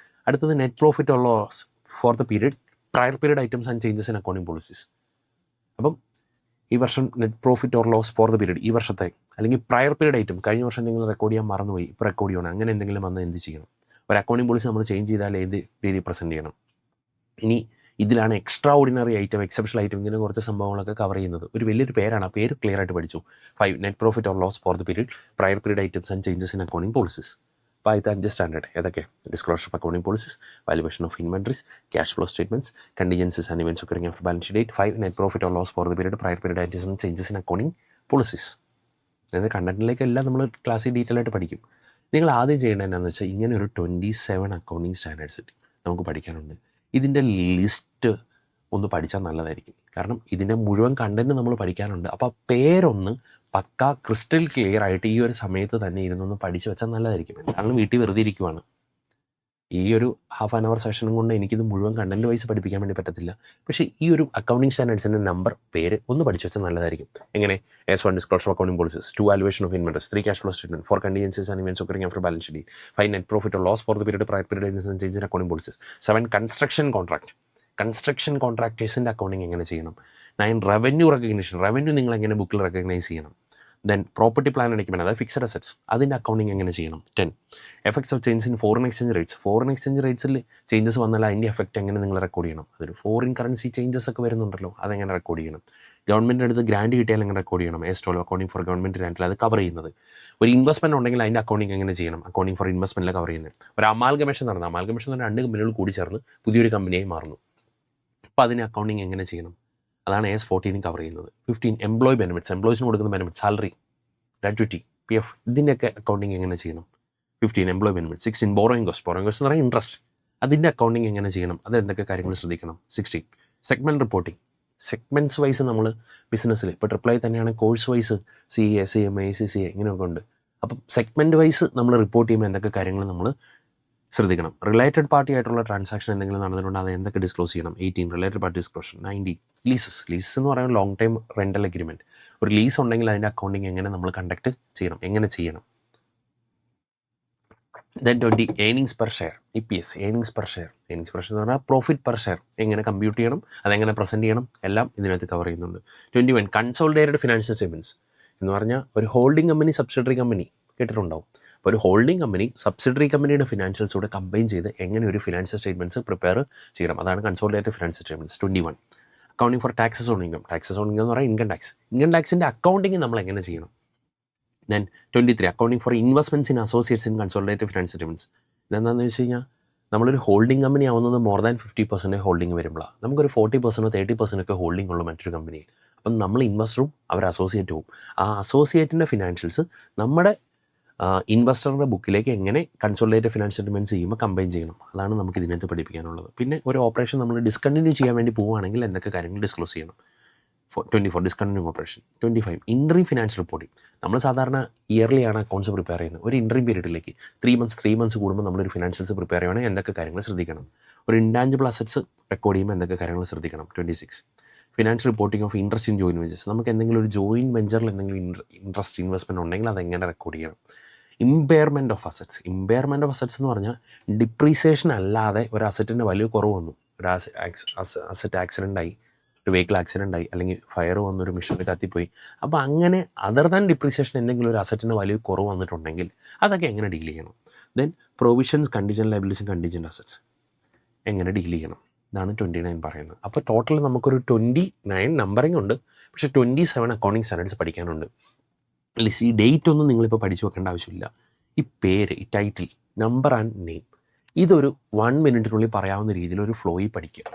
അടുത്തത് net profit or loss for the period prior period items and changes in accounting policies. അപ്പം ഈ വർഷം net profit or loss for the period, ഈ വർഷത്തെ അല്ലെങ്കിൽ prayer period item, കഴിഞ്ഞ വർഷം നിങ്ങൾ റെക്കോർഡ് ചെയ്യാൻ മറന്നുപോയി, ഇപ്പോൾ റെക്കോർഡ് ചെയ്യണം, അങ്ങനെ എന്തെങ്കിലും വന്ന് എന്ത് ചെയ്യണം? ഒരു അക്കൗണ്ടിങ് പോളിസി നമ്മൾ ചേഞ്ച് ചെയ്താൽ ഏത് രീതിയിൽ പ്രസൻറ്റ് ചെയ്യണം? ഇനി ഇതിലാണ് extra ordinary item, exceptional item, ഇങ്ങനെ കുറച്ച് സംഭവങ്ങളൊക്കെ കവർ ചെയ്യുന്നത്. ഒരു വലിയൊരു പേരാണ്, ആ പേര് ക്ലിയർ ആയിട്ട് പഠിച്ചു. 5 net profit or loss for the period prior period items and changes in accounting policies. അപ്പോൾ ആദ്യത്തെ 5 സ്റ്റാൻഡേർഡ് ഏതൊക്കെ? Disclosure of accounting policies, valuation of inventories, cash flow statements, contingencies and events occurring after balance sheet date. 5 net profit or loss for the period prior period items and changes in accounting policies. അതായത് കണ്ടന്റിലേക്കെല്ലാം നമ്മൾ ക്ലാസ്സിൽ detail ആയിട്ട് പഠിക്കും. നിങ്ങൾ ആദ്യം ചെയ്യേണ്ടത് എന്താണെന്ന് വെച്ചാൽ, ഇങ്ങനെ ഒരു 27 അക്കൗണ്ടിങ് സ്റ്റാൻഡേർഡ്സ് നമുക്ക് പഠിക്കാനുണ്ട്. ഇതിൻ്റെ ലിസ്റ്റ് ഒന്ന് പഠിച്ചാൽ നല്ലതായിരിക്കും. കാരണം ഇതിൻ്റെ മുഴുവൻ കണ്ടന്റ് നമ്മൾ പഠിക്കാനുണ്ട്. അപ്പോൾ ആ പേരൊന്ന് പക്ക ക്രിസ്റ്റൽ ക്ലിയർ ആയിട്ട് ഈ ഒരു സമയത്ത് തന്നെ ഇരുന്നൊന്ന് പഠിച്ച് വെച്ചാൽ നല്ലതായിരിക്കും. കാരണം വീട്ടിൽ വെറുതെ ഇരിക്കുവാണ്. ഈ ഒരു ഹാഫ് ആൻ അവർ സെഷനും കൊണ്ട് എനിക്കിത് മുഴുവൻ കണ്ടന്റ് വൈസ് പഠിപ്പിക്കാൻ വേണ്ടി പറ്റത്തില്ല. പക്ഷേ ഈ ഒരു അക്കൗണ്ടിങ് സ്റ്റാൻഡേർഡ്സിൻ്റെ നമ്പർ പേര് ഒന്ന് പഠിച്ചു വെച്ചാൽ നല്ലതായിരിക്കും. എങ്ങനെ? S1 disclosure of accounting policies, 2 valuation of inventories, 3 cash flow statement, 4 contingencies and events occurring after balance sheet, 5 net profit or loss for the period prior period and changes in accounting policies, 7 construction contract, construction കോൺട്രാക്ടേഴ്സിൻ്റെ accounting എങ്ങനെ ചെയ്യണം, 9 revenue recognition, revenue നിങ്ങൾ എങ്ങനെ ബുക്കിൽ recognise ചെയ്യണം, then property plan അടയ്ക്കുമ്പോൾ അതായത് fixed assets, അതിൻ്റെ അക്കൗണ്ടിങ് എങ്ങനെ ചെയ്യണം, 10 effects of changes in foreign exchange rates, foreign exchange റേറ്റ്സിൽ ചേഞ്ചസ് വന്നാൽ അതിൻ്റെ എഫക്റ്റ് എങ്ങനെ നിങ്ങൾ റെക്കോർഡ് ചെയ്യണം, അതൊരു ഫോറിൻ കറൻസി ചേഞ്ചസ് ഒക്കെ വരുന്നുണ്ടല്ലോ, അതെങ്ങനെ റെക്കോർഡ് ചെയ്യണം, ഗവൺമെൻറ്റിൻ്റെ അടുത്ത് ഗ്രാൻഡ് കിട്ടിയാൽ എങ്ങനെ റെക്കോർഡ് ചെയ്യണം, എസ്റ്റോൾ അക്കൗണ്ടിങ് ഫോർ ഗവൺമെൻറ് ഗ്രാൻഡിൽ അത് കവർ ചെയ്യുന്നത്, ഒരു ഇൻവെസ്റ്റ്മെൻറ്റ് ഉണ്ടെങ്കിൽ അതിൻ്റെ അക്കൗണ്ടിങ് എങ്ങനെ ചെയ്യണം, അക്കൗണ്ടിങ് ഫോർ ഇൻവെസ്റ്റ്മെൻറ്റിൽ കവർ ചെയ്യുന്നത്, ഒരു അമാൽഗമേഷൻ നടന്നത്, അമാൽഗമേഷൻ എന്ന് പറഞ്ഞാൽ 2 കമ്പനികൾ കൂടി ചേർന്ന് പുതിയൊരു കമ്പനിയായി മാറുന്നു, അപ്പോൾ അതിന് അക്കൗണ്ടിങ് എങ്ങനെ ചെയ്യണം, അതാണ് AS14 കവർ ചെയ്യുന്നത്. 15 എംപ്ലോയി ബെനിഫിറ്റ്സ്, എംപ്ലോയീസിന് കൊടുക്കുന്ന ബെനിഫിറ്റ്, സാലറി, ഗ്രാറ്റുവിറ്റി, PF, ഇതിൻ്റെയൊക്കെ അക്കൗണ്ടിങ് എങ്ങനെ ചെയ്യണം, 15 employee benefit. 16 borrowing cost, borrowing cost എന്ന് പറഞ്ഞാൽ ഇൻട്രസ്റ്റ്, അതിൻ്റെ അക്കൗണ്ടിങ് എങ്ങനെ ചെയ്യണം, അത് എന്തൊക്കെ കാര്യങ്ങൾ ശ്രദ്ധിക്കണം. 16 സെഗ്മെൻറ്റ് റിപ്പോർട്ടിംഗ്, സെഗ്മെൻറ്റ്സ് വൈസ് നമ്മൾ ബിസിനസ്സിൽ ഇപ്പോൾ ട്രിപ്പിൾ ഐ തന്നെയാണ് course wise CA, CMA, CCA ഇങ്ങനെയൊക്കെ ഉണ്ട്. അപ്പം സെഗ്മെൻറ്റ് വൈസ് നമ്മൾ റിപ്പോർട്ട് ചെയ്യുമ്പോൾ എന്തൊക്കെ കാര്യങ്ങൾ നമ്മൾ ശ്രദ്ധിക്കണം. റിലേറ്റഡ് പാർട്ടി ആയിട്ടുള്ള ട്രാൻസാക്ഷൻ എന്തെങ്കിലും നടന്നിട്ടുണ്ടോ അത് എന്തൊക്കെ ഡിസ്ക്ലോസ് ചെയ്യണം. 18 റിലേറ്റഡ് പാർട്ടി ഡിസ്ക്ലോഷർ. 19 ലീസസ് എന്ന് പറയുന്നത് ലോങ് ടൈം റെൻ്റൽ എഗ്രിമെൻറ്റ്. ഒരു ലീസ് ഉണ്ടെങ്കിൽ അതിൻ്റെ അക്കൗണ്ടിങ് എങ്ങനെ നമ്മൾ കണ്ടക്ട് ചെയ്യണം, എങ്ങനെ ചെയ്യണം. Then 20 earnings per share, EPS, earnings per share എന്ന് പറഞ്ഞാൽ പ്രോഫിറ്റ് പെർ ഷെയർ എങ്ങനെ കമ്പ്യൂട്ട് ചെയ്യണം, അതെങ്ങനെ പ്രസൻറ്റ് ചെയ്യണം, എല്ലാം ഇതിനകത്ത് കവർ ചെയ്യുന്നുണ്ട്. 21 കൺസോളിഡേറ്റഡ് ഫിനാൻഷ്യൽ സ്റ്റേറ്റ്മെൻറ്റ്സ് എന്ന് പറഞ്ഞാൽ ഒരു ഹോൾഡിംഗ് കമ്പനി സബ്സിഡറി കമ്പനി കേട്ടിട്ടുണ്ടാവും. അപ്പോൾ ഒരു ഹോൾഡിംഗ് കമ്പനി സബ്സിഡറി കമ്പനിയുടെ ഫിനാൻഷ്യൽസൂടെ കമ്പൈൻ ചെയ്ത് എങ്ങനെ ഒരു ഫിനാൻഷ്യൽ സ്റ്റേറ്റ്മെൻറ്റ്സ് പ്രിപ്പയർ ചെയ്യണം, അതാണ് consolidated financial statements. 21 accounting for taxes on income, taxes on income എന്ന് പറഞ്ഞാൽ ഇൻകം ടാക്സിൻ്റെ അക്കൗണ്ടിങ് നമ്മൾ എങ്ങനെ ചെയ്യണം. Then 23 accounting for investments in associates in consolidated financial statements. ഇതെന്താണെന്ന് വെച്ച് കഴിഞ്ഞാൽ നമ്മളൊരു ഹോൾഡിംഗ് കമ്പനി ആവുന്നത് മോർ ദാൻ 50% ഹോൾഡിംഗ് വരുമ്പോഴാണ്. നമുക്കൊരു 40% 30% ഒക്കെ ഹോൾഡിംഗ് ഉള്ളൂ മറ്റൊരു കമ്പനിയിൽ. അപ്പം നമ്മൾ ഇൻവെസ്റ്ററും അവർ അസോസിയേറ്റും, ആ അസോസിയേറ്റിൻ്റെ ഫിനാൻഷ്യൽസ് നമ്മുടെ ഇൻവെസ്റ്ററുടെ ബുക്കിലേക്ക് എങ്ങനെ കൺസോളിഡേറ്റഡ് ഫിനാൻഷ്യൽ സ്റ്റേറ്റ്മെൻറ്റ്സ് ചെയ്യുമ്പോൾ കമ്പൈൻ ചെയ്യണം, അതാണ് നമുക്ക് ഇതിനകത്ത് പഠിപ്പിക്കാനുള്ളത്. പിന്നെ ഒരു ഓപ്പറേഷൻ നമ്മൾ ഡിസ്കണ്ടിന്യൂ ചെയ്യാൻ വേണ്ടി പോവുകയാണെങ്കിൽ എന്തൊക്കെ കാര്യങ്ങൾ ഡിസ്ക്ലോസ് ചെയ്യണം. 24 discontinue operation. 25 interim financial reporting. നമ്മൾ സാധാരണ ഇയർലി ആണ് അക്കൗണ്ട്സ് പ്രിപ്പയർ ചെയ്യുന്നത്. ഒരു ഇൻട്രീം പീരീഡിലേക്ക് 3 months കൂടുമ്പോൾ നമ്മളൊരു ഫിനാൻഷ്യൽസ് പ്രിപ്പയർ ചെയ്യുകയാണെങ്കിൽ എന്തൊക്കെ കാര്യങ്ങൾ ശ്രദ്ധിക്കണം. ഒരു ഇൻടാഞ്ചിബിൾ അസറ്റ്സ് റെക്കോർഡ് ചെയ്യുമ്പോൾ എന്തൊക്കെ കാര്യങ്ങൾ ശ്രദ്ധിക്കണം. 26 financial reporting of interest in join ventures. നമുക്ക് എന്തെങ്കിലും ഒരു ജോയിൻ വെഞ്ചറിൽ എന്തെങ്കിലും ഇൻട്രസ്റ്റ് ഇൻവെസ്റ്റ്മെൻറ്റ് ഉണ്ടെങ്കിൽ അതെങ്ങനെ റെക്കോർഡ് ചെയ്യണം. ഇമ്പയർമെൻറ്റ് ഓഫ് അസറ്റ്സ് എന്ന് പറഞ്ഞാൽ ഡിപ്രീസിയേഷൻ അല്ലാതെ ഒരു അസറ്റിൻ്റെ വലിയ കുറവ് വന്നു, ഒരു അസറ്റ് ആക്സിഡൻ്റായി, ഒരു വെഹിക്കിൾ ആക്സിഡൻ്റായി, അല്ലെങ്കിൽ ഫയർ വന്നൊരു മിഷനിൽ കത്തിപ്പോയി. അപ്പോൾ അങ്ങനെ അതർ ദാൻ ഡിപ്രീസിയേഷൻ എന്തെങ്കിലും ഒരു അസറ്റിന് വലിയ കുറവ് വന്നിട്ടുണ്ടെങ്കിൽ അതൊക്കെ എങ്ങനെ ഡീൽ ചെയ്യണം. Then provisions, contingent liabilities, contingent assets എങ്ങനെ ഡീൽ ചെയ്യണം. ഇതാണ് 29 പറയുന്നത്. അപ്പോൾ ടോട്ടൽ നമുക്കൊരു 29 നമ്പറിംഗ് ഉണ്ട്, പക്ഷേ 27 അക്കൗണ്ടിങ് സ്റ്റാൻഡേർഡ്സ് പഠിക്കാനുണ്ട്. ഈ ഡേറ്റ് ഒന്നും നിങ്ങളിപ്പോൾ പഠിച്ചു വെക്കേണ്ട ആവശ്യമില്ല. ഈ പേര്, ഈ ടൈറ്റിൽ, നമ്പർ ആൻഡ് നെയിം, ഇതൊരു 1 മിനിറ്റിനുള്ളിൽ പറയാവുന്ന രീതിയിൽ ഒരു ഫ്ലോയിൽ പഠിക്കുക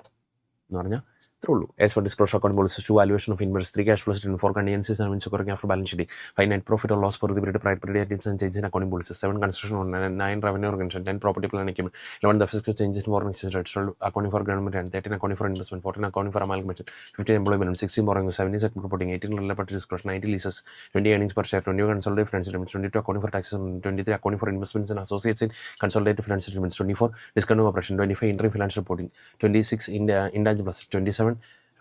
എന്ന് പറഞ്ഞാൽ ഇത്രേ ഉള്ളൂ. S1 disclosure account policies, 2 valuation of invest, 3 cash flow statement, 4 contingencies and events occurring after balance sheet, 5 net profit or loss for the period prior period items and changes in accounting policies, 7 construction on 9 revenue organisation, 10 property plan അടയ്ക്കുമ്പോൾ, 11 the physical changes in foreign exchange rates, 12 accounting for government and 13 accounting for investment, 14 accounting for amalgamation, 15 employee benefit, 16 borrowing, 17 segment reporting, 18 related disclosure, 19 leases, 20 earnings per share, 21 consolidated financial statements, 22 accounting for taxes, 23 accounting for investments in associates in consolidated financial statements, 24 discontinue operation, 25 interim financial reporting, 26 intangible assets, 27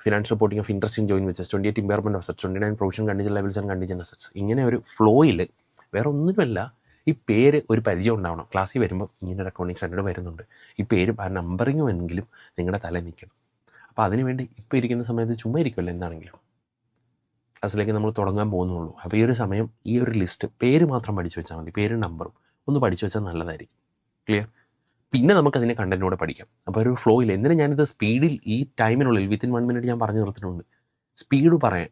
financial reporting of interest in joint വെച്ചസ്, 28 impairment of assets, 29 provision contingent liabilities and contingent assets. ഇങ്ങനെ ഒരു ഫ്ലോയിൽ വേറെ ഒന്നുമല്ല, ഈ പേര് ഒരു പരിചയം ഉണ്ടാവണം. ക്ലാസ്സിൽ വരുമ്പോൾ ഇങ്ങനെ ഒരു അക്കൗണ്ടിങ് സ്റ്റാൻഡേർഡ് വരുന്നുണ്ട്, ഈ പേരും ആ നമ്പറിങ്ങും എങ്കിലും നിങ്ങളുടെ തലയിൽ നിൽക്കണം. അപ്പോൾ അതിനുവേണ്ടി ഇപ്പോൾ ഇരിക്കുന്ന സമയത്ത് ചുമ്മാ ഇരിക്കുമല്ലോ, എന്താണെങ്കിലും ക്ലാസ്സിലേക്ക് നമ്മൾ തുടങ്ങാൻ പോകുന്നുള്ളൂ. അപ്പോൾ ഈ ഒരു സമയം ഈ ഒരു ലിസ്റ്റ് പേര് മാത്രം പഠിച്ചു വെച്ചാൽ മതി, പേരും നമ്പറും ഒന്ന് പഠിച്ചു വെച്ചാൽ നല്ലതായിരിക്കും. ക്ലിയർ? പിന്നെ നമുക്കതിനെ കണ്ടൻറ്റോടെ പഠിക്കാം. അപ്പോൾ ഒരു ഫ്ലോയിൽ എന്തിനാണ് ഞാനിത് സ്പീഡിൽ ഈ ടൈമിനുള്ളിൽ വിത്തിൻ 1 മിനിറ്റ് ഞാൻ പറഞ്ഞു നിർത്തിയിട്ടുണ്ട്. സ്പീഡ് പറയാൻ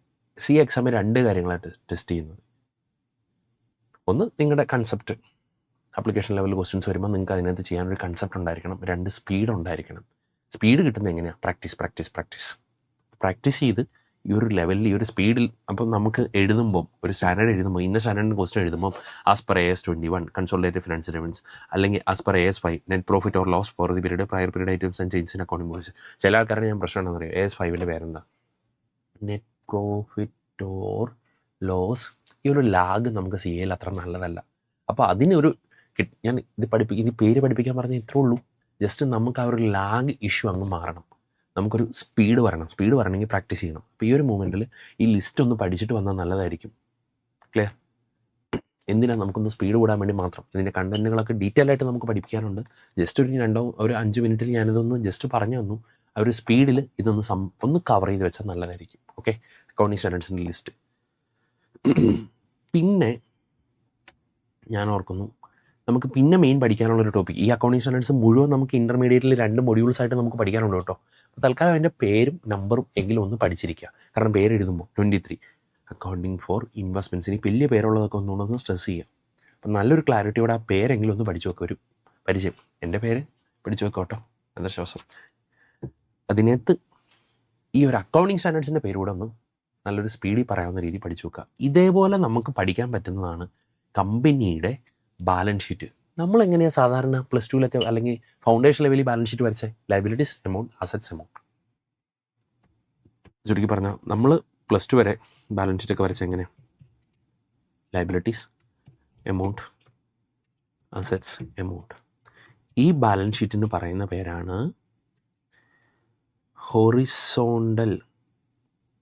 എക്സാമിൽ 2 കാര്യങ്ങളായിട്ട് ടെസ്റ്റ് ചെയ്യുന്നത്. ഒന്ന്, നിങ്ങളുടെ കൺസെപ്റ്റ്, ആപ്ലിക്കേഷൻ ലെവൽ ക്വസ്റ്റ്യൻസ് വരുമ്പോൾ നിങ്ങൾക്ക് അതിനകത്ത് ചെയ്യാനൊരു കൺസെപ്റ്റ് ഉണ്ടായിരിക്കണം. 2, സ്പീഡ് ഉണ്ടായിരിക്കണം. സ്പീഡ് കിട്ടുന്നത് എങ്ങനെയാണ്? പ്രാക്ടീസ് ചെയ്ത് ഈ ഒരു ലെവലിൽ ഈ ഒരു സ്പീഡിൽ. അപ്പം നമുക്ക് എഴുതുമ്പം ഒരു സ്റ്റാൻഡേർഡ് എഴുതുമ്പോൾ, ഇന്ന സ്റ്റാൻഡേർഡിന് ക്വസ്റ്റ്യൻ എഴുതുമ്പോൾ as per AS 21 consolidated financial revenues, അല്ലെങ്കിൽ as per AS 5 net profit or loss for the period prior period items and changes in accounting policy. ചില ആൾക്കാരെ ഞാൻ പ്രശ്നം എന്താണെന്ന് അറിയാം, AS 5ൻ്റെ പേരെന്താ? Net profit or loss. ഈ ഒരു ലാഗ് നമുക്ക് CAയിൽ അത്ര നല്ലതല്ല. അപ്പോൾ അതിനൊരു ഞാൻ ഇത് പേര് പഠിപ്പിക്കാൻ പറഞ്ഞാൽ ഇത്രേ ഉള്ളൂ. ജസ്റ്റ് നമുക്ക് ആ ഒരു ലാഗ് ഇഷ്യൂ അങ്ങ് മാറണം, നമുക്കൊരു സ്പീഡ് വരണമെങ്കിൽ പ്രാക്ടീസ് ചെയ്യണം. അപ്പോൾ ഈ ഒരു മൂമെൻറ്റിൽ ഈ ലിസ്റ്റ് ഒന്ന് പഠിച്ചിട്ട് വന്നാൽ നല്ലതായിരിക്കും. ക്ലിയർ? എന്തിനാണ്? നമുക്കൊന്ന് സ്പീഡ് കൂടാൻ വേണ്ടി മാത്രം. ഇതിൻ്റെ കണ്ടൻറ്റുകളൊക്കെ ഡീറ്റെയിൽ ആയിട്ട് നമുക്ക് പഠിപ്പിക്കാനുണ്ട്. ജസ്റ്റ് ഒരു 5 മിനിറ്റിൽ ഞാനിതൊന്ന് ജസ്റ്റ് പറഞ്ഞു തന്നു. ആ ഒരു സ്പീഡിൽ ഒന്ന് കവർ ചെയ്ത് വെച്ചാൽ നല്ലതായിരിക്കും. ഓക്കെ, അക്കൗണ്ടിംഗ് സ്റ്റാൻഡേർഡ്സിൻ്റെ ലിസ്റ്റ്. പിന്നെ ഞാൻ ഓർക്കുന്നു, നമുക്ക് പിന്നെ മെയിൻ പഠിക്കാനുള്ളൊരു ടോപ്പിക്, ഈ അക്കൗണ്ടിംഗ് സ്റ്റാൻഡേർഡ്സ് മുഴുവൻ നമുക്ക് ഇൻ്റർമീഡിയറ്റിൽ 2 മൊഡ്യൂൾസായിട്ട് നമുക്ക് പഠിക്കാനുണ്ട് കേട്ടോ. അപ്പോൾ തൽക്കാലം അതിൻ്റെ പേരും നമ്പറും എങ്കിലും ഒന്ന് പഠിച്ചിരിക്കുക. കാരണം പേര് എഴുതുമ്പോൾ 23 അക്കൗണ്ടിംഗ് ഫോർ ഇൻവെസ്റ്റ്മെൻറ്റ്സിന് വലിയ പേരുള്ളതൊക്കെ ഒന്നുകൂടെ സ്ട്രെസ് ചെയ്യുക. അപ്പം നല്ലൊരു ക്ലാരിറ്റിയോടെ ആ പേരെങ്കിലും ഒന്ന് പഠിച്ചു വെക്കുക, ഒരു പരിചയം. എൻ്റെ പേര് പഠിച്ചു വെക്കുക കേട്ടോ, എന്താ ശ്വാസം. അതിനകത്ത് ഈ ഒരു അക്കൗണ്ടിംഗ് സ്റ്റാൻഡേർഡ്സിൻ്റെ പേര് കൂടെ ഒന്ന് നല്ലൊരു സ്പീഡിൽ പറയാവുന്ന രീതിയിൽ പഠിച്ചു വെക്കുക. ഇതേപോലെ നമുക്ക് പഠിക്കാൻ പറ്റുന്നതാണ് കമ്പനിയുടെ ബാലൻസ് ഷീറ്റ്. നമ്മളെങ്ങനെയാണ് സാധാരണ +2 അല്ലെങ്കിൽ ഫൗണ്ടേഷൻ ലെവലിൽ ബാലൻസ് ഷീറ്റ് വരച്ചേ? Liabilities amount, assets amount. ചുരുക്കി പറഞ്ഞാൽ നമ്മൾ +2 വരെ ബാലൻസ് ഷീറ്റൊക്കെ വരച്ച എങ്ങനെ? Liabilities amount, assets amount. ഈ ബാലൻസ് ഷീറ്റിന് പറയുന്ന പേരാണ് horizontal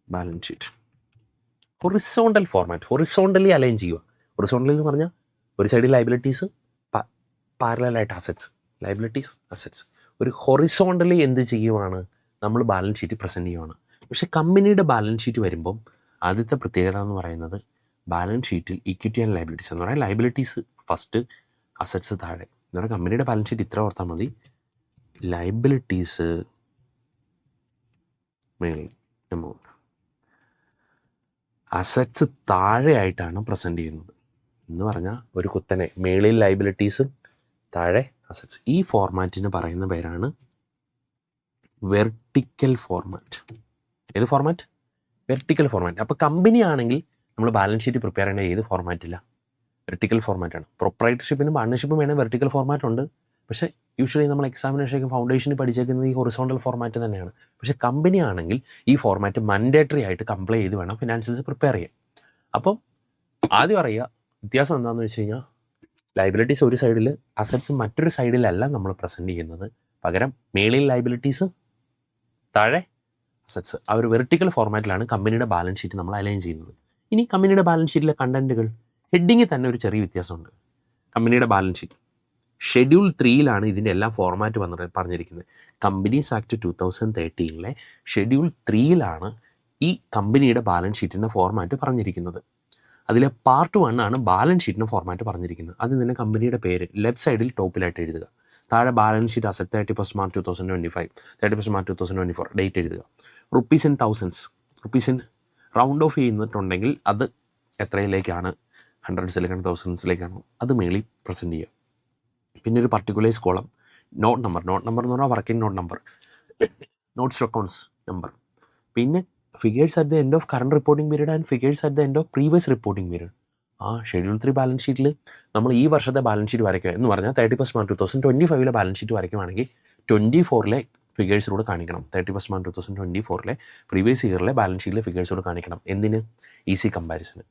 balance sheet. Horizontal format, horizontally align ചെയ്യുക. ഹൊറിസോണ്ടൽ എന്ന് പറഞ്ഞാൽ ഒരു സൈഡിൽ ലയബിലിറ്റീസ്, പാരലലായിട്ട് അസറ്റ്സ്, ലയബിലിറ്റീസ് അസറ്റ്സ്. ഒരു ഹൊറിസോണ്ടലി എന്ത് ചെയ്യുവാണ്? നമ്മൾ ബാലൻസ് ഷീറ്റ് പ്രസൻറ്റ് ചെയ്യുവാണ്. പക്ഷേ കമ്പനിയുടെ ബാലൻസ് ഷീറ്റ് വരുമ്പം ആദ്യത്തെ പ്രത്യേകത എന്ന് പറയുന്നത്, ബാലൻസ് ഷീറ്റിൽ ഇക്വിറ്റി ആൻഡ് ലയബിലിറ്റീസ് എന്ന് പറയാൻ ലയബിലിറ്റീസ് ഫസ്റ്റ്, അസറ്റ്സ് താഴെ. എന്ന് പറഞ്ഞാൽ കമ്പനിയുടെ ബാലൻസ് ഷീറ്റ് ഇത്ര ഓർത്താൽ മതി, ലയബിലിറ്റീസ് മേളിൽ എമൗണ്ട്, അസറ്റ്സ് താഴെയായിട്ടാണ് പ്രസൻറ്റ് ചെയ്യുന്നത്. എന്ന് പറഞ്ഞാൽ ഒരു കുത്തനെ മേളിൽ ലയബിലിറ്റീസും താഴെ അസറ്റ്സ്. ഈ ഫോർമാറ്റിന് പറയുന്ന പേരാണ് വെർട്ടിക്കൽ ഫോർമാറ്റ്. ഏത് ഫോർമാറ്റ്? Vertical format. അപ്പോൾ കമ്പനി ആണെങ്കിൽ നമ്മൾ ബാലൻസ് ഷീറ്റ് പ്രിപ്പയർ ചെയ്യേണ്ട ഏത് ഫോർമാറ്റില്ല? വെർട്ടിക്കൽ ഫോർമാറ്റാണ്. പ്രൊപ്രൈറ്റർഷിപ്പിനും പാർട്ണർഷിപ്പും വേണേൽ വെർട്ടിക്കൽ ഫോർമാറ്റ് ഉണ്ട്. പക്ഷേ യൂഷ്വലി നമ്മൾ എക്സാമിനേഷനൊക്കെ ഫൗണ്ടേഷനിൽ പഠിച്ചേക്കുന്നത് ഈ ഹൊറിസോണ്ടൽ ഫോർമാറ്റ് തന്നെയാണ്. പക്ഷേ കമ്പനി ആണെങ്കിൽ ഈ ഫോർമാറ്റ് മൻഡേറ്ററി ആയിട്ട് കംപ്ലൈ ചെയ്ത് വേണം ഫിനാൻഷ്യൽസ് പ്രിപ്പയർ ചെയ്യാൻ. അപ്പം ആദ്യം അറിയുക വ്യത്യാസം എന്താണെന്ന് വെച്ച് കഴിഞ്ഞാൽ, ലയബിലിറ്റീസ് ഒരു സൈഡിൽ, അസറ്റ്സ് മറ്റൊരു സൈഡിലല്ല നമ്മൾ പ്രസൻറ്റ് ചെയ്യുന്നത്. പകരം മേളിൽ ലയബിലിറ്റീസ്, താഴെ അസറ്റ്സ്. ആ ഒരു വെർട്ടിക്കൽ ഫോർമാറ്റിലാണ് കമ്പനിയുടെ ബാലൻസ് ഷീറ്റ് നമ്മൾ അലൈൻ ചെയ്യുന്നത്. ഇനി കമ്പനിയുടെ ബാലൻസ് ഷീറ്റിലെ കണ്ടൻറ്റുകൾ, ഹെഡിങ്ങിൽ തന്നെ ഒരു ചെറിയ വ്യത്യാസമുണ്ട്. കമ്പനിയുടെ ബാലൻസ് ഷീറ്റ് ഷെഡ്യൂൾ 3 ഇതിൻ്റെ എല്ലാം ഫോർമാറ്റ് പറഞ്ഞിരിക്കുന്നത്. കമ്പനീസ് ആക്ട് 2013 ഷെഡ്യൂൾ 3 ഈ കമ്പനിയുടെ ബാലൻസ് ഷീറ്റിൻ്റെ ഫോർമാറ്റ് പറഞ്ഞിരിക്കുന്നത്. അതിലെ പാർട്ട് 1 ബാലൻസ് ഷീറ്റിൻ്റെ ഫോർമാറ്റ് പറഞ്ഞിരിക്കുന്നത്. അതിൽ തന്നെ കമ്പനിയുടെ പേര് ലെഫ്റ്റ് സൈഡിൽ ടോപ്പിലായിട്ട് എഴുതുക. താഴെ balance sheet asset 31 March 2025, 31 March 2024 date എഴുതുക. Rupees in thousands, rupees in round off ചെയ്യുന്നിട്ടുണ്ടെങ്കിൽ അത് എത്രയിലേക്കാണ്, ഹൺഡ്രഡ്സിലേക്കാണ് തൗസൻഡ്സിലേക്കാണോ, അത് മേളിൽ പ്രസൻറ്റ് ചെയ്യുക. പിന്നെ ഒരു പർട്ടിക്കുലേഴ്സ് കോളം, നോട്ട് നമ്പർ എന്ന് പറഞ്ഞാൽ working note number, notes accounts number. പിന്നെ figures at the end of current reporting period and figures at the end of previous reporting period. Schedule 3 balance ഷീറ്റിൽ നമ്മൾ ഈ വർഷത്തെ ബാലൻസ് ഷീറ്റ് വരയ്ക്കുക എന്ന് പറഞ്ഞാൽ 31 മാർച്ച് 2025 ബാലൻസ് ഷീറ്റ് വരയ്ക്കുകയാണെങ്കിൽ 24 ഫിഗേഴ്സിലൂടെ കാണിക്കണം. 31 മാർച്ച് 2024 പ്രീവിയസ് ഇയറിലെ ബാലൻസ് ഷീറ്റിലെ ഫിഗേഴ്സിലൂടെ കാണിക്കണം. എന്തിന്? ഈസി കമ്പാരിസന്.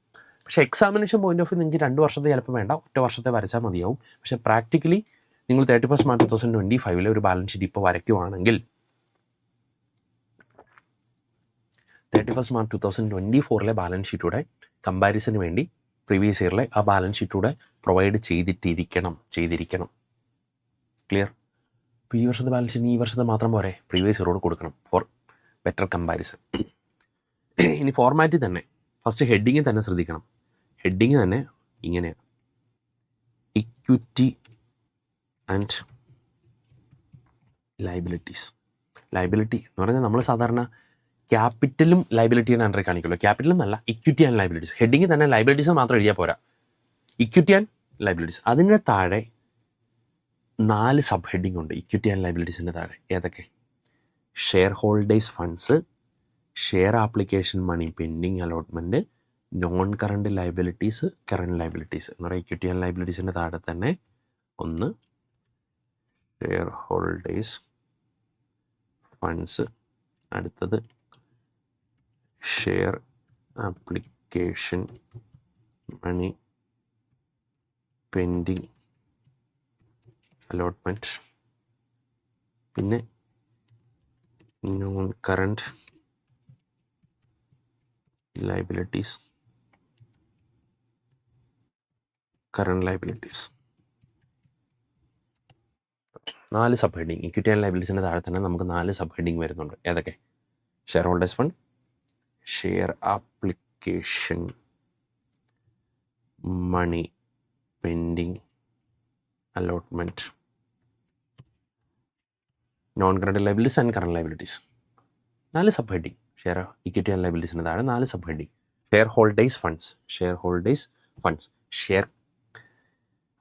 പക്ഷേ എക്സാമിനേഷൻ പോയിന്റ് ഓഫ് വ്യൂ നിങ്ങൾക്ക് 2 വർഷത്തെ ചിലപ്പോൾ വേണ്ട, ഒറ്റ വർഷത്തെ വരച്ചാൽ മതിയാവും. പക്ഷേ പ്രാക്ടിക്കലി നിങ്ങൾ 31 മാർച്ച് 2025 ഒരു ബാലൻസ് ഷീറ്റ് ഇപ്പോൾ വരയ്ക്കുവാണെങ്കിൽ 31 മാർച്ച് 2024 ബാലൻസ് ഷീറ്റൂടെ കമ്പാരിസന് വേണ്ടി പ്രീവിയസ് ഇയറിലെ ആ ബാലൻസ് ഷീറ്റൂടെ പ്രൊവൈഡ് ചെയ്തിരിക്കണം. ക്ലിയർ? ഇപ്പോൾ ഈ വർഷത്തെ ബാലൻസ് ഷീറ്റ് ഈ വർഷത്തെ മാത്രം പോരെ, പ്രീവിയസ് ഇയറോട് കൊടുക്കണം ഫോർ ബെറ്റർ കമ്പാരിസൺ. ഇനി ഫോർമാറ്റിൽ തന്നെ ഫസ്റ്റ് ഹെഡിങ് തന്നെ ശ്രദ്ധിക്കണം. ഹെഡിങ് തന്നെ ഇങ്ങനെയാണ്: ഇക്വിറ്റി ആൻഡ് ലയബിലിറ്റീസ്. ലയബിലിറ്റി എന്ന് പറഞ്ഞാൽ നമ്മൾ സാധാരണ ക്യാപിറ്റലും ലയബിലിറ്റിയാണ് അണ്ടറിൽ കാണിക്കുള്ളൂ. ക്യാപിറ്റലും അല്ല, ഇക്വിറ്റി ആൻഡ് ലയബിലിറ്റീസ്. ഹെഡിങ് തന്നെ ലയബിലിറ്റീസ് മാത്രം എഴുതിയാൽ പോരാ, ഇക്വിറ്റി ആൻഡ് ലയബിലിറ്റീസ്. അതിൻ്റെ താഴെ 4 സബ് ഹെഡിങ് ഉണ്ട് ഇക്വിറ്റി ആൻഡ് ലയബിലിറ്റീസിൻ്റെ താഴെ. ഏതൊക്കെ? Share holders funds, share application money pending allotment, non current liabilities, current liabilities എന്ന് പറയുക. ഇക്വിറ്റി ആൻഡ് ലയബിലിറ്റീസിൻ്റെ താഴെ തന്നെ ഒന്ന് ഷെയർ ഹോൾഡേഴ്സ് ഫണ്ട്സ്, അടുത്തത് share application money pending allotment, പിന്നെ non current liabilities, current liabilities. 4 sub heading. Equity and ലയബിലിറ്റീസിൻ്റെ താഴെ തന്നെ നമുക്ക് 4 സബ് ഹെഡിങ് വരുന്നുണ്ട്. ഏതൊക്കെ? Share holders fund, share application money pending allotment, non current liabilities and current liabilities. 4 sub heading. Share equity and ലയബിലിറ്റീസിൻ്റെ താഴെ 4 sub heading. Shareholders funds, share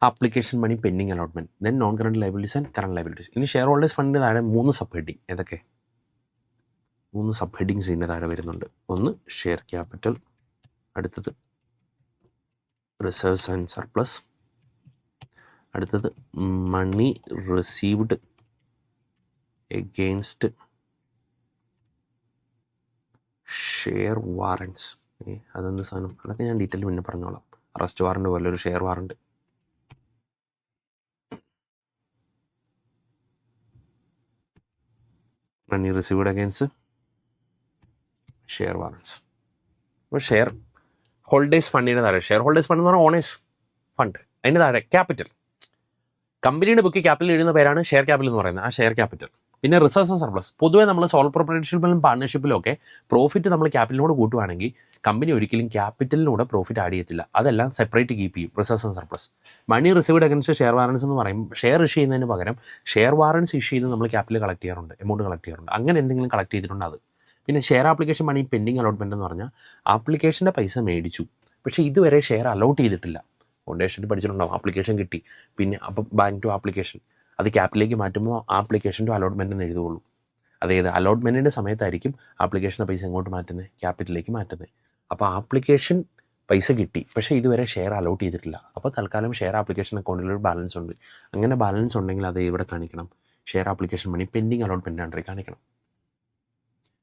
application money pending allotment, then non current liabilities and current liabilities. ഇനി shareholders ഫണ്ടിൻ്റെ താഴെ 3 sub heading. ഏതൊക്കെ? 3 sub headings ഇതിൻ്റെ താഴെ വരുന്നുണ്ട്. ഒന്ന് ഷെയർ ക്യാപിറ്റൽ, അടുത്തത് റിസർവ്സ് ആൻഡ് സർപ്ലസ്, അടുത്തത് മണി റിസീവ്ഡ് എഗെയിൻസ്റ്റ് ഷെയർ വാറൻറ്റ്സ്. അതെന്ത് സാധനം? അതൊക്കെ ഞാൻ ഡീറ്റെയിൽ പിന്നെ പറഞ്ഞോളാം. അറസ്റ്റ് വാറണ്ട് പോലെ ഒരു share warrant. Money received against share warrants. അപ്പോൾ ഷെയർ ഹോൾഡേഴ്സ് ഫണ്ടിൻ്റെ താഴെ, ഷെയർ ഹോൾഡേഴ്സ് ഫണ്ട് എന്ന് പറഞ്ഞാൽ ഓണേഴ്സ് ഫണ്ട്, അതിൻ്റെ താഴെ ക്യാപിറ്റൽ. കമ്പനിയുടെ ബുക്ക് ക്യാപിറ്റൽ എഴുതുന്ന പേരാണ് ഷെയർ ക്യാപിറ്റൽ എന്ന് പറയുന്നത്, ആ ഷെയർ ക്യാപിറ്റൽ. പിന്നെ റിസർവ്സ് ആൻഡ് സർപ്ലസ്. പൊതുവേ നമ്മൾ സോൾ പ്രൊപ്രൈറ്റർഷിപ്പിലും പാർട്ണർഷിപ്പിലും ഒക്കെ പ്രോഫിറ്റ് നമ്മൾ ക്യാപിറ്റലിനോട് കൂട്ടുവാണെങ്കിൽ കമ്പനി ഒരിക്കലും ക്യാപിറ്റലിനൂടെ പ്രോഫിറ്റ് ആഡ് ചെയ്യത്തില്ല. അതെല്ലാം സെപ്പറേറ്റ് കീപ്പ് ചെയ്യും, reserves and surplus. Money received against share warrants എന്ന് പറയും. ഷെയർ ഇഷ്യൂ ചെയ്യുന്നതിന് പകരം ഷെയർ വാറൻസ് ഇഷ്യൂ ചെയ്ത് നമ്മൾ ക്യാപിറ്റൽ കളക്ട് ചെയ്യാറുണ്ട്, എമൗണ്ട് കളക്ട് ചെയ്യാറുണ്ട്. അങ്ങനെ എന്തെങ്കിലും കളക്ട് ചെയ്തിട്ടുണ്ട് അത്. പിന്നെ share application money pending allotment എന്ന് പറഞ്ഞാൽ ആപ്ലിക്കേഷൻ്റെ പൈസ മേടിച്ചു, പക്ഷേ ഇതുവരെ ഷെയർ അലോട്ട് ചെയ്തിട്ടില്ല. ഫൗണ്ടേഷനിൽ പഠിച്ചിട്ടുണ്ടാവും, ആപ്ലിക്കേഷൻ കിട്ടി, പിന്നെ അപ്പം ബാങ്ക് ടു ആപ്ലിക്കേഷൻ, അത് ക്യാപിറ്റലിലേക്ക് മാറ്റുമ്പോൾ ആപ്ലിക്കേഷൻ ടു അലോട്ട്മെൻറ്റ് എന്ന് എഴുതുകയുള്ളൂ. അതായത് അലോട്ട്മെൻറ്റിൻ്റെ സമയത്തായിരിക്കും ആപ്ലിക്കേഷൻ്റെ പൈസ എങ്ങോട്ട് മാറ്റുന്നത്? ക്യാപിറ്റലിലേക്ക് മാറ്റുന്നത്. അപ്പോൾ ആപ്ലിക്കേഷൻ പൈസ കിട്ടി, പക്ഷേ ഇതുവരെ ഷെയർ അലോട്ട് ചെയ്തിട്ടില്ല. അപ്പോൾ തൽക്കാലം ഷെയർ ആപ്ലിക്കേഷൻ അക്കൗണ്ടിലൊരു ബാലൻസ് ഉണ്ട്. അങ്ങനെ ബാലൻസ് ഉണ്ടെങ്കിൽ അത് ഇവിടെ കാണിക്കണം, share application money pending allotment അണ്ടറിൽ കാണിക്കണം.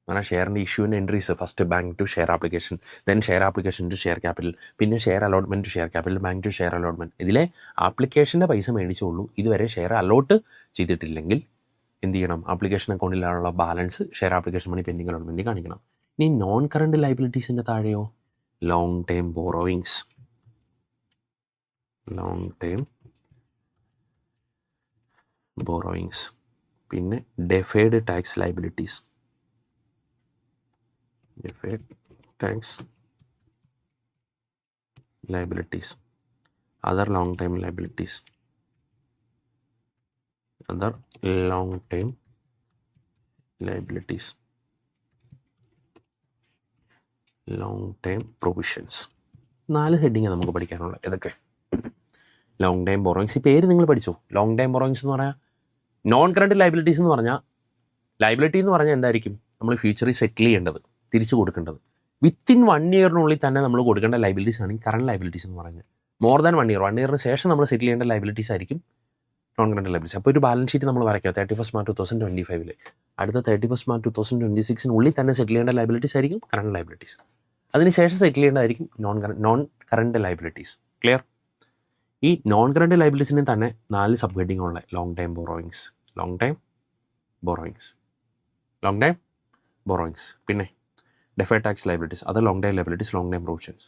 അങ്ങനെ ഷെയറിൻ്റെ ഇഷ്യൂവിൻ്റെ entries first bank to share application, then share application to share capital, പിന്നെ share allotment to share capital, bank to share allotment. ഇതിലെ ആപ്ലിക്കേഷൻ്റെ പൈസ മേടിച്ചുള്ളൂ, ഇതുവരെ ഷെയർ അലോട്ട് ചെയ്തിട്ടില്ലെങ്കിൽ എന്ത് ചെയ്യണം? ആപ്ലിക്കേഷൻ അക്കൗണ്ടിലുള്ള balance share application money pending allotment കാണിക്കണം. ഇനി നോൺ കറണ്ട് ലയബിലിറ്റീസിൻ്റെ താഴെയോ ലോങ് ടൈം ബോറോയിങ്സ്, പിന്നെ deferred tax liabilities, other long time liabilities, long time provisions. 4 ഹെഡിങ്ങാണ് നമുക്ക് പഠിക്കാനുള്ളത്. ഏതൊക്കെ? Long time borrowings. ഈ പേര് നിങ്ങൾ പഠിച്ചോ? ലോങ് ടൈം ബോറോയിങ്സ് എന്ന് പറഞ്ഞാൽ നോൺ കറണ്ട് ലയബിലിറ്റീസ് എന്ന് പറഞ്ഞാൽ, ലയബിലിറ്റി എന്ന് പറഞ്ഞാൽ എന്തായിരിക്കും? നമ്മൾ ഫ്യൂച്ചറിൽ സെറ്റിൽ ചെയ്യേണ്ടത്, തിരിച്ചു കൊടുക്കേണ്ടത്. വിത്തിൻ 1 ഇയറിനുള്ളിൽ തന്നെ നമ്മൾ കൊടുക്കേണ്ട ലയബിലിറ്റീസ് ആണ് കറണ്ട് ലയബിലിറ്റീസ് എന്ന് പറയുന്നത്. മോർ ദാൻ 1 ഇയർ, 1 ഇയറിന് ശേഷം നമ്മൾ സെറ്റിൽ ചെയ്യേണ്ട ലയബിലിറ്റീസ് ആയിരിക്കും നോൺ കറണ്ട് ലയബിലിറ്റീസ്. അപ്പോൾ ഒരു ബാലൻസ് ഷീറ്റ് നമ്മൾ വരയ്ക്കുക 31 മാർച്ച് 2025. അടുത്ത 31 മാർച്ച് 2026 തന്നെ സെറ്റിൽ ചെയ്യേണ്ട ലയബിലിറ്റീസ് ആയിരിക്കും കറണ്ട് ലയബിലിറ്റീസ്. അതിനുശേഷം സെറ്റിൽ ചെയ്യേണ്ടതായിരിക്കും നോൺ കറണ്ട് ലയബിലിറ്റീസ്. ക്ലിയർ? ഈ നോൺ കറണ്ട് ലയബിലിറ്റീസിന് തന്നെ 4 സബ് ഹെഡിങ് ഉള്ള ലോങ് ടൈം ബോറോയിങ്സ്, പിന്നെ deferred tax liabilities, other long time liabilities, long time provisions.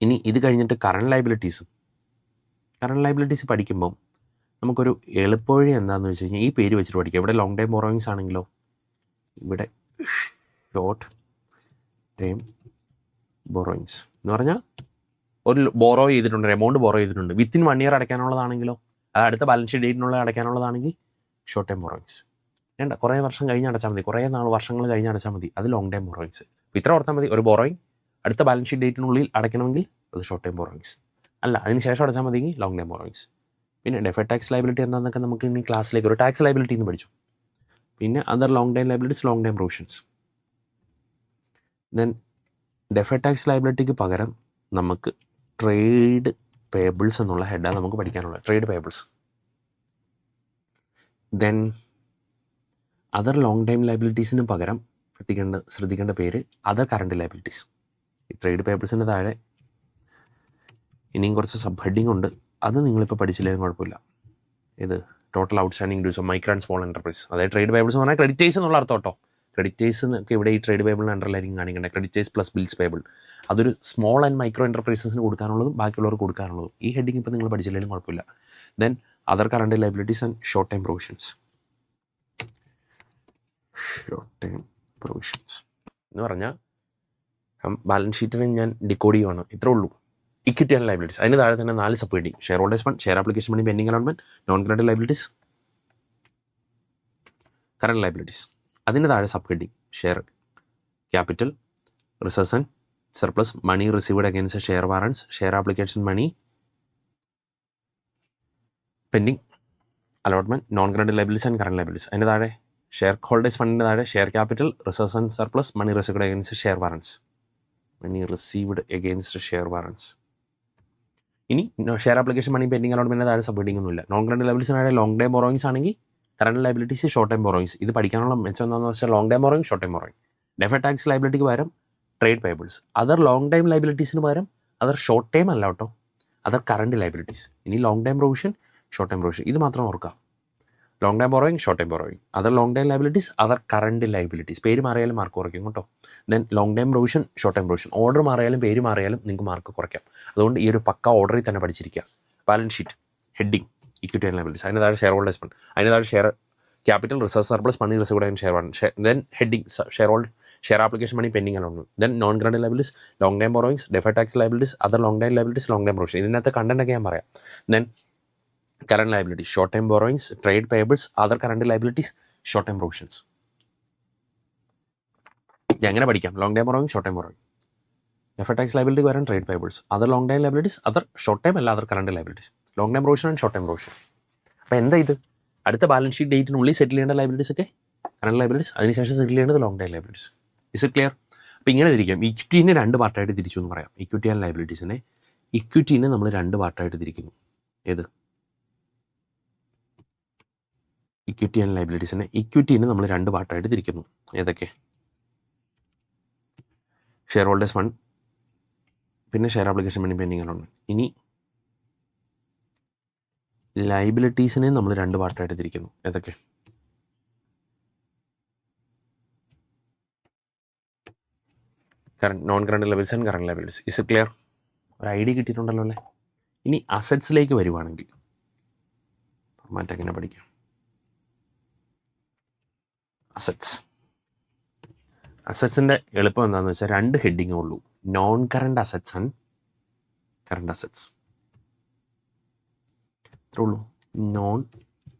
ഇനി ഇത് കഴിഞ്ഞിട്ട് കറണ്ട് ലയബിലിറ്റീസ്. കറണ്ട് ലയബിലിറ്റീസ് പഠിക്കുമ്പം നമുക്കൊരു എളുപ്പവഴി എന്താണെന്ന് വെച്ച് കഴിഞ്ഞാൽ ഈ പേര് വെച്ചിട്ട് പഠിക്കുക. ഇവിടെ ലോങ് ടൈം ബോറോയിങ്സ് ആണെങ്കിലോ ഇവിടെ ഷോർട്ട് ടൈം ബോറോയിങ്സ് എന്ന് പറഞ്ഞാൽ ഒരു ബോറോ ചെയ്തിട്ടുണ്ട്, എമൗണ്ട് ബോറോ ചെയ്തിട്ടുണ്ട്, വിത്തിൻ 1 ഇയർ അടയ്ക്കാനുള്ളതാണെങ്കിലോ അത് അടുത്ത ബാലൻസ് ഷീറ്റ് ഡേറ്റിനുള്ള അടയ്ക്കാനുള്ളതാണെങ്കിൽ ഷോർട്ട് ടൈം ബോറോയിങ്സ്. വേണ്ട, കുറേ വർഷം കഴിഞ്ഞ് അടച്ചാൽ മതി, കുറേ വർഷങ്ങൾ കഴിഞ്ഞ് അടച്ചാൽ മതി, അത് ലോങ് ടൈം ബോറോയിങ്സ്. അപ്പോൾ ഇത്ര ഓർത്താൽ മതി, ഒരു ബോറോയിങ് അടുത്ത ബാലൻസ് ഷീറ്റ് ഡേറ്റിനുള്ളിൽ അടയ്ക്കണമെങ്കിൽ അത് ഷോർട്ട് ടൈം ബോറോയിങ്സ്, അല്ല അതിന് ശേഷം അടച്ചാൽ മതിയെങ്കിൽ ലോങ് ടൈം ബോറോയിങ്സ്. പിന്നെ ഡെഫേർഡ് ടാക്സ് ലയബിലിറ്റി എന്താണെന്നൊക്കെ നമുക്ക് ഇനി ക്ലാസ്സിലേക്ക് ഒരു ടാക്സ് ലയബിലിറ്റി എന്ന് പഠിച്ചു. പിന്നെ other long time liabilities, long time provisions. Then deferred tax ലയബിലിറ്റിക്ക് പകരം നമുക്ക് ട്രേഡ് പേബിൾസ് എന്നുള്ള ഹെഡാണ് നമുക്ക് പഠിക്കാനുള്ളത്, trade payables. Then other long time ലയബിലിറ്റീസിന് പകരം ശ്രദ്ധിക്കേണ്ട പേര് അതർ കറണ്ട് ലയബിലിറ്റീസ്. ഈ ട്രേഡ് പേബിൾസിൻ്റെ താഴെ ഇനിയും കുറച്ച് സബ് ഹെഡിങ് ഉണ്ട്, അത് നിങ്ങളിപ്പോൾ പഠിച്ചില്ലെങ്കിലും കുഴപ്പമില്ല. ഇത് total outstanding dues of micro and small enterprise, അതായത് ട്രേഡ് പേബിൾസ് എന്ന് പറഞ്ഞാൽ ക്രെഡിറ്റേഴ്സ് എന്നുള്ള അർത്ഥം കേട്ടോ. ക്രെഡിറ്റേഴ്സ് എന്നൊക്കെ ഇവിടെ ഈ ട്രേഡ് പേബിളിന് അണ്ടർലൈനിങ് കാണിക്കേണ്ടത് ക്രെഡിറ്റേഴ്സ് പ്ലസ് ബിൽസ് പേബിൾ. അതൊരു സ്മോൾ ആൻഡ് മൈക്രോ എൻ്റർപ്രൈസസിന് കൊടുക്കാനുള്ളതും ബാക്കിയുള്ളവർക്ക് കൊടുക്കാനുള്ളതും. ഈ ഹെഡിങ് ഇപ്പോൾ നിങ്ങൾ പഠിച്ചില്ലെങ്കിലും കുഴപ്പമില്ല. Then other current liabilities and short time provisions. Short time provisions എന്ന് പറഞ്ഞാൽ ബാലൻസ് ഷീറ്റിനെ ഞാൻ ഡിക്കോഡ് ചെയ്യുവാണ്, ഇത്രേ ഉള്ളൂ. ഇക്വിറ്റി ആൻഡ് ലയബിലിറ്റീസ്, അതിന് താഴെ തന്നെ 4 sub heading: share holders fund, share application money, pending allotment, non current liabilities, current liabilities. അതിന് താഴെ sub heading share capital, reserves and surplus, money received against share warrants, share application money, pending allotment, non current liabilities and current liabilities. അതിന് താഴെ shareholders ഫണ്ടിന് താഴെ share capital, reserves and surplus, money received against share warrants, money received against share warrants. ഇനി share application money, pending അലോട്ട്മെൻറ്റിന് താഴെ sub heading ഒന്നുമില്ല. Non current ലയബിലിറ്റീസിനായ long time borrowings ആണെങ്കിൽ current liabilities, short time borrowings. ഇത് പഠിക്കാനുള്ള മെച്ചം എന്താണെന്ന് വെച്ചാൽ long time borrowing, short time borrowing. Deferred tax ലയബിലിറ്റിക്ക് പകരം trade payables. Other long time ലയബിലിറ്റീസിന് പകരം അതർ ഷോർട്ട് ടൈം അല്ല കേട്ടോ, അതർ കറണ്ട് ലയബിലിറ്റീസ്. ഇനി long time provision, short time provision, ഇത് മാത്രം ഓർക്കുക. Long time borrowing, short time borrowing, other long time liabilities, other current liabilities. പേര് മാറിയാലും മാർക്ക് കുറയ്ക്കും കേട്ടോ. Then long time provision, short time provision. Order മാറിയാലും പേര് മാറിയാലും നിങ്ങൾക്ക് മാർക്ക് കുറയ്ക്കാം. അതുകൊണ്ട് ഈ ഒരു പക്ക ഓർഡറിൽ തന്നെ പഠിച്ചിരിക്കുക. Balance sheet heading equity and liabilities, അതിന് താഴെ ഷെയർ ഹോൾഡേഴ്സ് ഫണ്ട്, അതിന് താഴെ share capital, reserve surplus, money received and share warrant. Then heading share application money, pending allotment. Then non current liabilities, long time borrowings, deferred tax liabilities, other long time liabilities, long time provision. ഇതിനകത്ത് content ഒക്കെ ഞാൻ പറയാം. Then current liabilities, short time borrowings, trade payables, other current liabilities, short time provisions. എങ്ങനെ പഠിക്കാം? Long time borrowing, short time borrowing. Deferred tax liability വരാൻ trade payables, other long time liabilities, other short time അല്ല other current liabilities, long time provision and short time provision. അപ്പോൾ എന്താ ഇത്? അടുത്ത balance sheet ഡേറ്റിനുള്ളിൽ സെറ്റിൽ ചെയ്യേണ്ട liabilities ഒക്കെ current liabilities, അതിനുശേഷം സെറ്റിൽ ചെയ്യേണ്ടത് long time liabilities. Is it clear? അപ്പോൾ ഇങ്ങനെ തിരിക്കാം. ഇക്വിറ്റീനെ 2 പാർട്ടായിട്ട് തിരിച്ചു എന്ന് പറയാം. ഇക്വിറ്റി ആൻഡ് ലയബിലിറ്റീസിനെ നമ്മൾ 2 പാർട്ടായിട്ട് തിരിക്കുന്നു. ഏത്? ഇക്വിറ്റി ആൻഡ് ലയബിലിറ്റീസിനെ നമ്മൾ 2 പാർട്ടായിട്ട് തിരിക്കുന്നു. ഏതൊക്കെ? ഷെയർ ഹോൾഡേഴ്സ് ഫണ്ട്, പിന്നെ share application money, pending allotment. ഇനി ലയബിലിറ്റീസിനെ നമ്മൾ 2 പാർട്ടായിട്ട് തിരിക്കുന്നു. ഏതൊക്കെ? Non current liabilities and current liabilities. Is clear? ഒരു ഐഡിയ കിട്ടിയിട്ടുണ്ടല്ലോ അല്ലേ? ഇനി അസറ്റ്സിലേക്ക് വരുവാണെങ്കിൽ എങ്ങനെ പഠിക്കാം? അസറ്റ്സിൻ്റെ എളുപ്പം എന്താണെന്ന് വെച്ചാൽ 2 ഹെഡിങ്ങേ ഉള്ളൂ: non current assets and current assets. ഇത്രേ ഉള്ളൂ. Non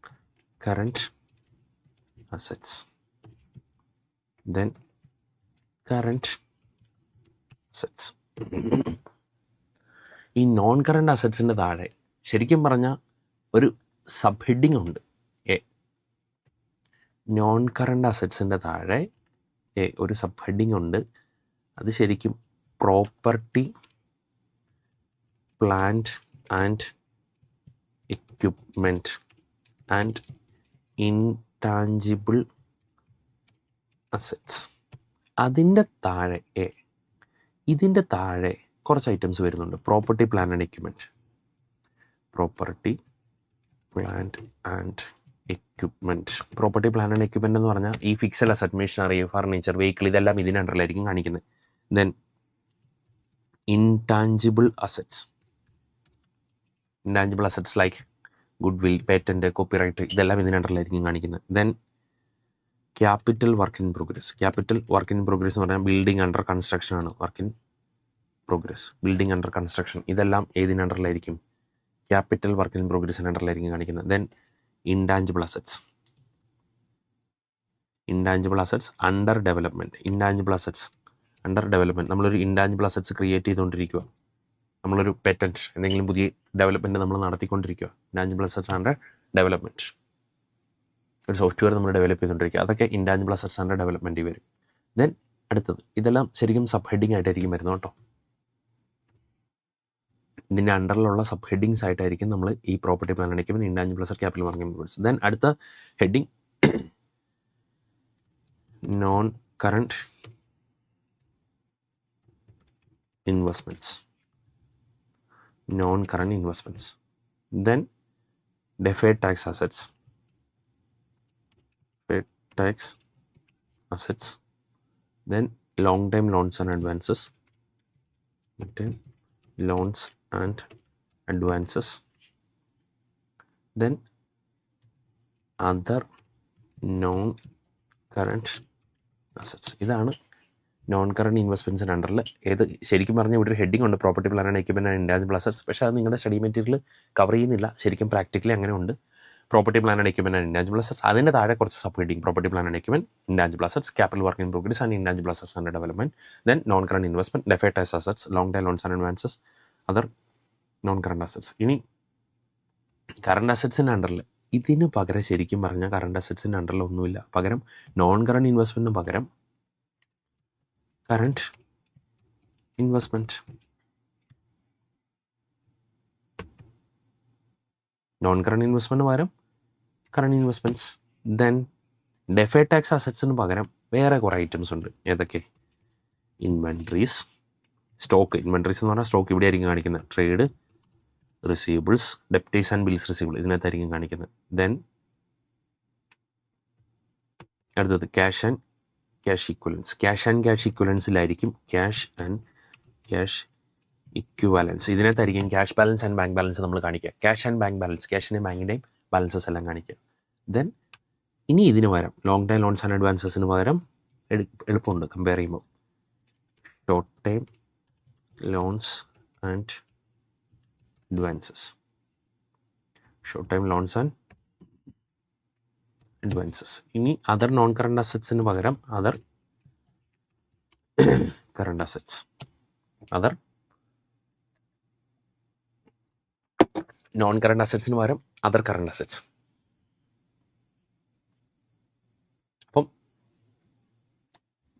current assets, then current assets. ഈ നോൺ കറണ്ട് അസറ്റ്സിൻ്റെ താഴെ ശരിക്കും പറഞ്ഞാൽ ഒരു സബ് ഹെഡിങ് ഉണ്ട്. നോൺ കറണ്ട് അസറ്റ്സിൻ്റെ താഴെ ഒരു സബ് ഹെഡിങ് ഉണ്ട്. അത് ശരിക്കും property, plant and equipment and intangible assets. ഇതിൻ്റെ താഴെ കുറച്ച് ഐറ്റംസ് വരുന്നുണ്ട്. Property, plant and equipment, property, plant and equipment. Property plant and equipment എന്ന് പറഞ്ഞാൽ ഈ fixed asset, machinery, furniture, vehicle, ഇതെല്ലാം ഇതിൻ്റെ അണ്ടറിലായിരിക്കും കാണിക്കുന്നത്. Then intangible assets. Intangible assets like good will, patent, copyright, ഇതെല്ലാം ഇതിൻ്റെ അണ്ടറിലായിരിക്കും കാണിക്കുന്നത്. Then capital work in progress. Capital work in progress എന്ന് പറഞ്ഞാൽ ബിൽഡിംഗ് അണ്ടർ കൺസ്ട്രക്ഷൻ ആണ്. Work in progress, building under construction, ഇതെല്ലാം ഏതിൻ്റെ അണ്ടറിലായിരിക്കും? ക്യാപിറ്റൽ വർക്ക് ഇൻ പ്രോഗ്രസിൻ്റെ അണ്ടറിലായിരിക്കും കാണിക്കുന്നത്. Then intangible assets. Intangible assets under development. Intangible assets under development. നമ്മളൊരു intangible assets create ചെയ്തുകൊണ്ടിരിക്കുക. നമ്മളൊരു പെറ്റൻറ്റ്, എന്തെങ്കിലും പുതിയ ഡെവലപ്മെൻറ്റ് നമ്മൾ നടത്തിക്കൊണ്ടിരിക്കുക. Intangible assets under development. ഒരു സോഫ്റ്റ്വെയർ നമ്മൾ ഡെവലപ്പ് ചെയ്തുകൊണ്ടിരിക്കുക. അതൊക്കെ ഇൻടാഞ്ചിബിൾ അസറ്റ്സ് അണ്ടർ ഡെവലപ്മെൻറ്റ് വരും. ദെൻ അടുത്തത്, ഇതെല്ലാം ശരിക്കും സബ് ഹെഡിങ് ആയിട്ടായിരിക്കും വരുന്നത് കേട്ടോ. ഇതിൻ്റെ അണ്ടറിലുള്ള സബ് ഹെഡിങ്സ് ആയിട്ടായിരിക്കും നമ്മൾ ഈ property plant and equipment, intangible asset, capital work in progress. Then അടുത്ത heading non current investments. Non current investments. Then deferred tax assets. Deferred tax assets. Then long time loans and advances. Long-term loans and advances. Then other non current assets. ഇതാണ് non current ഇൻവെസ്റ്റ്മെൻറ്റ്സിൻ്റെ അണ്ടറിൽ. ഏത് ശരിക്കും പറഞ്ഞാൽ ഇവിടെ ഒരു heading ഉണ്ട്, property plant and equipment and intangible assets. പക്ഷേ അത് നിങ്ങളുടെ സ്റ്റഡി മെറ്റീരിയൽ കവർ ചെയ്യുന്നില്ല. ശരിക്കും പ്രാക്ടിക്കലി അങ്ങനെ ഉണ്ട്. Property plant and equipment and intangible assets, അതിൻ്റെ താഴെ കുറച്ച് sub heading, property plant and equipment, intangible assets, capital work in progress and intangible assets under development. Then non current investment, deferred tax assets, long time loans and advances, other non current assets. ഇനി current അസറ്റ്സിൻ്റെ അണ്ടറിൽ ഇതിന് പകരം ശരിക്കും പറഞ്ഞാൽ current അസറ്റ്സിൻ്റെ അണ്ടറിൽ ഒന്നുമില്ല. പകരം non current ഇൻവെസ്റ്റ്മെൻറ്റിന് പകരം കറണ്ട് ഇൻവെസ്റ്റ്മെൻറ്റ്. നോൺ കറണ്ട് ഇൻവെസ്റ്റ്മെൻറ്റിന് പകരം current investments. Then deferred tax assetsന് പകരം വേറെ കുറേ ഐറ്റംസ് ഉണ്ട്. ഏതൊക്കെ? Inventories, stock. ഇൻവെൻട്രീസ് എന്ന് പറഞ്ഞാൽ സ്റ്റോക്ക് ഇവിടെ ആയിരിക്കും കാണിക്കുന്നത്. Trade receivables, debtors and bills receivable, ഇതിനകത്തായിരിക്കും കാണിക്കുന്നത്. ദെൻ അടുത്തത് cash and cash equivalents. Cash and cash ഇക്വലൻസിലായിരിക്കും ക്യാഷ് ആൻഡ് ക്യാഷ് ഇക്വിവാലൻസ്. ഇതിനകത്തായിരിക്കും cash balance and bank balance നമ്മൾ കാണിക്കുക. ക്യാഷ് ആൻഡ് ബാങ്ക് ബാലൻസ്, ക്യാഷിൻ്റെയും ബാങ്കിൻ്റെയും ബാലൻസസ് എല്ലാം കാണിക്കുക. ദെൻ ഇനി ഇതിന് പകരം ലോങ് ടൈം ലോൺസ് ആൻഡ് അഡ്വാൻസസിന് പകരം എളുപ്പമുണ്ട് കമ്പയർ ചെയ്യുമ്പോൾ. Short time loans and advances. Short time loans and advances. ഇനി അതർ നോൺ കറണ്ട് അസറ്റ്സിന് പകരം other current assets. Other non current അസറ്റ്സിന് പകരം അതർ കറണ്ട് അസറ്റ്സ്. അപ്പം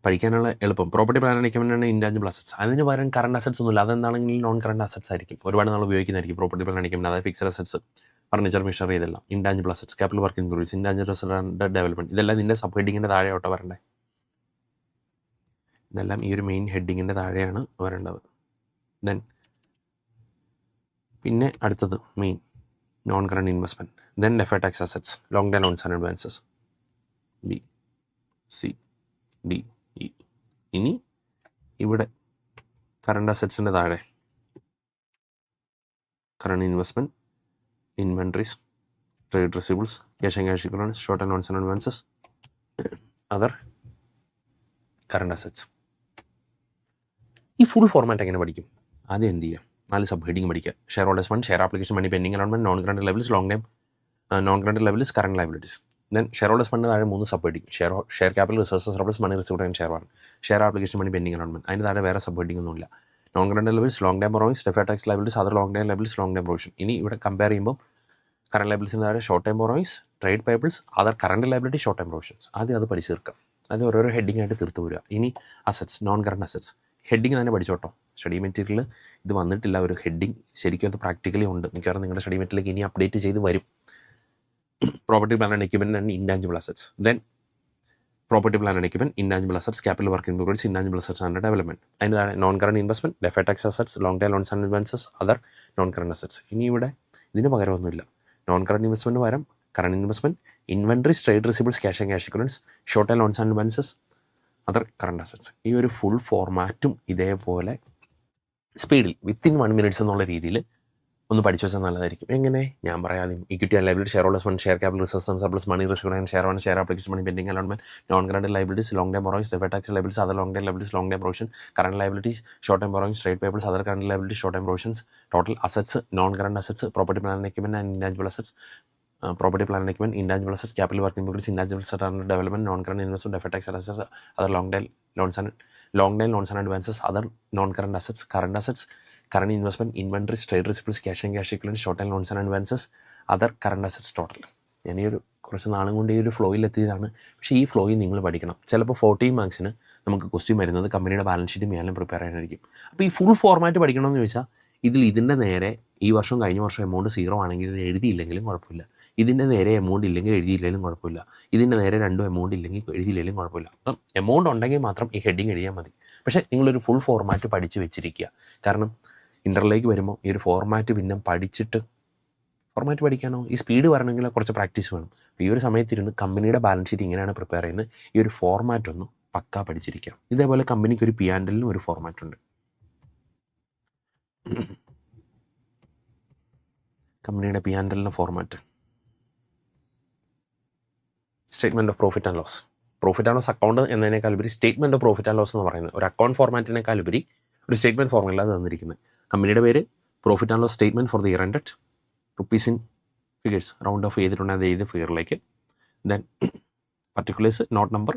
പഠിക്കാനുള്ള എളുപ്പം property plant and equipment and intangible assets. അതിന് പകരം കറണ്ട് അസറ്റ്സ് ഒന്നുമില്ല. അതെന്താണെങ്കിലും നോൺ കറണ്ട് അസറ്റ്സ് ആയിരിക്കും. ഒരുപാട് നാൾ ഉപയോഗിക്കുന്നതായിരിക്കും പ്രോപ്പർട്ടി പ്ലാൻ ആൻഡ് എക്യുപ്മെൻറ്റ്. അതായത് ഫിക്സഡ് അസറ്റ്സ്, ഫർണിച്ചർ, മെഷീനറി, ഇതെല്ലാം. Intangible assets, capital work in progress, intangible asset under development, ഇതെല്ലാം ഇതിൻ്റെ സബ് ഹെഡിങ്ങിൻ്റെ താഴെയോട്ടോ വരണ്ടേ. ഇതെല്ലാം ഈ ഒരു മെയിൻ ഹെഡിങ്ങിൻ്റെ താഴെയാണ് വരേണ്ടത്. ദെൻ പിന്നെ അടുത്തത് main non current investment. Then deferred tax assets, long time loans and advances, B C D E. ഇനി ഇവിടെ കറണ്ട് അസറ്റ്സിൻ്റെ താഴെ current investment, inventories, trade receivables, cash and cash equivalents, short time loans and advances, other current assets. ഈ full format എങ്ങനെ പഠിക്കും? ആദ്യം എന്ത് ചെയ്യുക? 4 സബ് ഹെഡിങ് പഠിക്കുക. Share holders fund, share application money pending allotment, non current liabilities, long time non current liabilities, current liabilities. Then share holders fund താഴെ 3 sub heading. Share capital, resources, surplus, money received and share warrant. Share application money pending allotment, അതിന് താഴെ വേറെ sub heading ഒന്നുമില്ല. Non current liabilities, long time borrowings, deferred tax liabilities, other long time liabilities, long time provision. ഇനി ഇവിടെ compare ചെയ്യുമ്പോൾ current ലൈബിലിറ്റീസിന് താഴെ short time borrowings, trade payables, other current liability, short time provisions. ആദ്യം അത് പഠിച്ചു തീർക്കാം. അത് ഓരോരോ ഹെഡിങ് ആയിട്ട് തീർത്ത് വരിക. ഇനി assets, non current assets heading തന്നെ പഠിച്ചോട്ടോ. സ്റ്റഡി മെറ്റീരിയൽ ഇത് വന്നിട്ടില്ല ഒരു ഹെഡിങ്. ശരിക്കും അത് പ്രാക്ടിക്കലി ഉണ്ട്. മിക്കവാറും നിങ്ങളുടെ സ്റ്റഡി മെറ്റീരിയലേക്ക് ഇനി അപ്ഡേറ്റ് ചെയ്ത് വരും. Property plant and equipment and intangible assets. Then property plant and equipment, intangible assets, capital work in progress, intangible assets under development. അതിന് താഴെ non current investment, deferred tax assets, long time loans and advances, other non current assets. ഇനി ഇവിടെ ഇതിന് പകരമൊന്നുമില്ല. Non current ഇൻവെസ്റ്റ്മെൻറ്റിന് പകരം current investment, inventories, trade receivables, cash and cash equivalents, short time loans and advances, other current assets. ഈ ഒരു full ഫോർമാറ്റും ഇതേപോലെ സ്പീഡിൽ within 1 minutes എന്നുള്ള രീതിയിൽ ഒന്ന് പഠിച്ചു വെച്ചാൽ നല്ലതായിരിക്കും. എങ്ങനെ? ഞാൻ പറയാം. Equity and liability, share holders fund, share capital reserves, surplus money risk and share on share application money, pending allotment, non current liabilities, long time borrowings, deferred tax liabilities, other long time liabilities, long time provision, current liabilities, short time borrowings, trade payables, other current liabilities, short time provisions, total assets, non current assets, property plant and equipment and intangible assets, property plant and equipment, intangible assets, capital work in progress, intangible assets under development, non-current investment, deferred tax assets, other long tail loans and advances, other non-current assets, current investment, inventories, trade receivables, cash and cash equivalents, short tail loans and advances, other current assets total. ഞാൻ ഈ ഒരു കുറച്ച് നാളും കൊണ്ട് ഈ ഒരു ഫ്ലോയിൽ എത്തിയതാണ്. പക്ഷേ ഈ ഫ്ലോയിൽ നിങ്ങൾ പഠിക്കണം. ചിലപ്പോൾ 14 മാർക്സിന് നമുക്ക് ക്വസ്റ്റ്യൻ വരുന്നത് കമ്പനിയുടെ ബാലൻസ് ഷീറ്റ് മേലും പ്രിപ്പയർ ചെയ്യാനായിരിക്കും. അപ്പോൾ ഈ ഫുൾ ഫോർമാറ്റ് പഠിക്കണമെന്ന് ചോദിച്ചാൽ ഇതിൻ്റെ നേരെ ഈ വർഷം കഴിഞ്ഞ വർഷം എമൗണ്ട് 0 ആണെങ്കിൽ ഇത് എഴുതിയില്ലെങ്കിലും കുഴപ്പമില്ല. ഇതിൻ്റെ നേരെ എമൗണ്ട് ഇല്ലെങ്കിൽ എഴുതിയില്ലെങ്കിലും കുഴപ്പമില്ല. ഇതിൻ്റെ നേരെ 2 എമൗണ്ട് ഇല്ലെങ്കിൽ എഴുതിയില്ലെങ്കിലും കുഴപ്പമില്ല. അപ്പം എമൗണ്ട് ഉണ്ടെങ്കിൽ മാത്രം ഈ ഹെഡിങ് എഴുതിയാൽ മതി. പക്ഷേ നിങ്ങളൊരു ഫുൾ ഫോർമാറ്റ് പഠിച്ച് വെച്ചിരിക്കുക. കാരണം ഇൻ്റർലേക്ക് വരുമ്പോൾ ഈ ഒരു ഫോർമാറ്റ് പിന്നെ ഫോർമാറ്റ് പഠിക്കാനോ ഈ സ്പീഡ് വരണമെങ്കിൽ കുറച്ച് പ്രാക്ടീസ് വേണം. അപ്പോൾ ഈ ഒരു സമയത്തിരുന്ന് കമ്പനിയുടെ ബാലൻസ് ഷീറ്റ് ഇങ്ങനെയാണ് പ്രിപ്പയർ ചെയ്യുന്നത്, ഈ ഒരു ഫോർമാറ്റ് ഒന്ന് പക്കാ പഠിച്ചിരിക്കാം. ഇതേപോലെ കമ്പനിക്ക് ഒരു P&Lനും ഒരു ഫോർമാറ്റ് ഉണ്ട്. കമ്പനിയുടെ P&Lൻ്റെ format statement of profit and loss. Profit and loss account എന്നതിനേക്കാൾ ഉപരി statement of profit and loss എന്ന് പറയുന്നത് ഒരു അക്കൗണ്ട് ഫോർമാറ്റിനേക്കാൾ ഉപരി ഒരു സ്റ്റേറ്റ്മെൻറ്റ് ഫോർമുല തന്നിരിക്കുന്നത്. കമ്പനിയുടെ പേര് profit and loss statement for the year ended, rupees in figures round off ചെയ്തിട്ടുണ്ട് അത് ഏത് ഫിഗറിലേക്ക്, ദെൻ പർട്ടിക്കുലേഴ്സ് നോട്ട് നമ്പർ,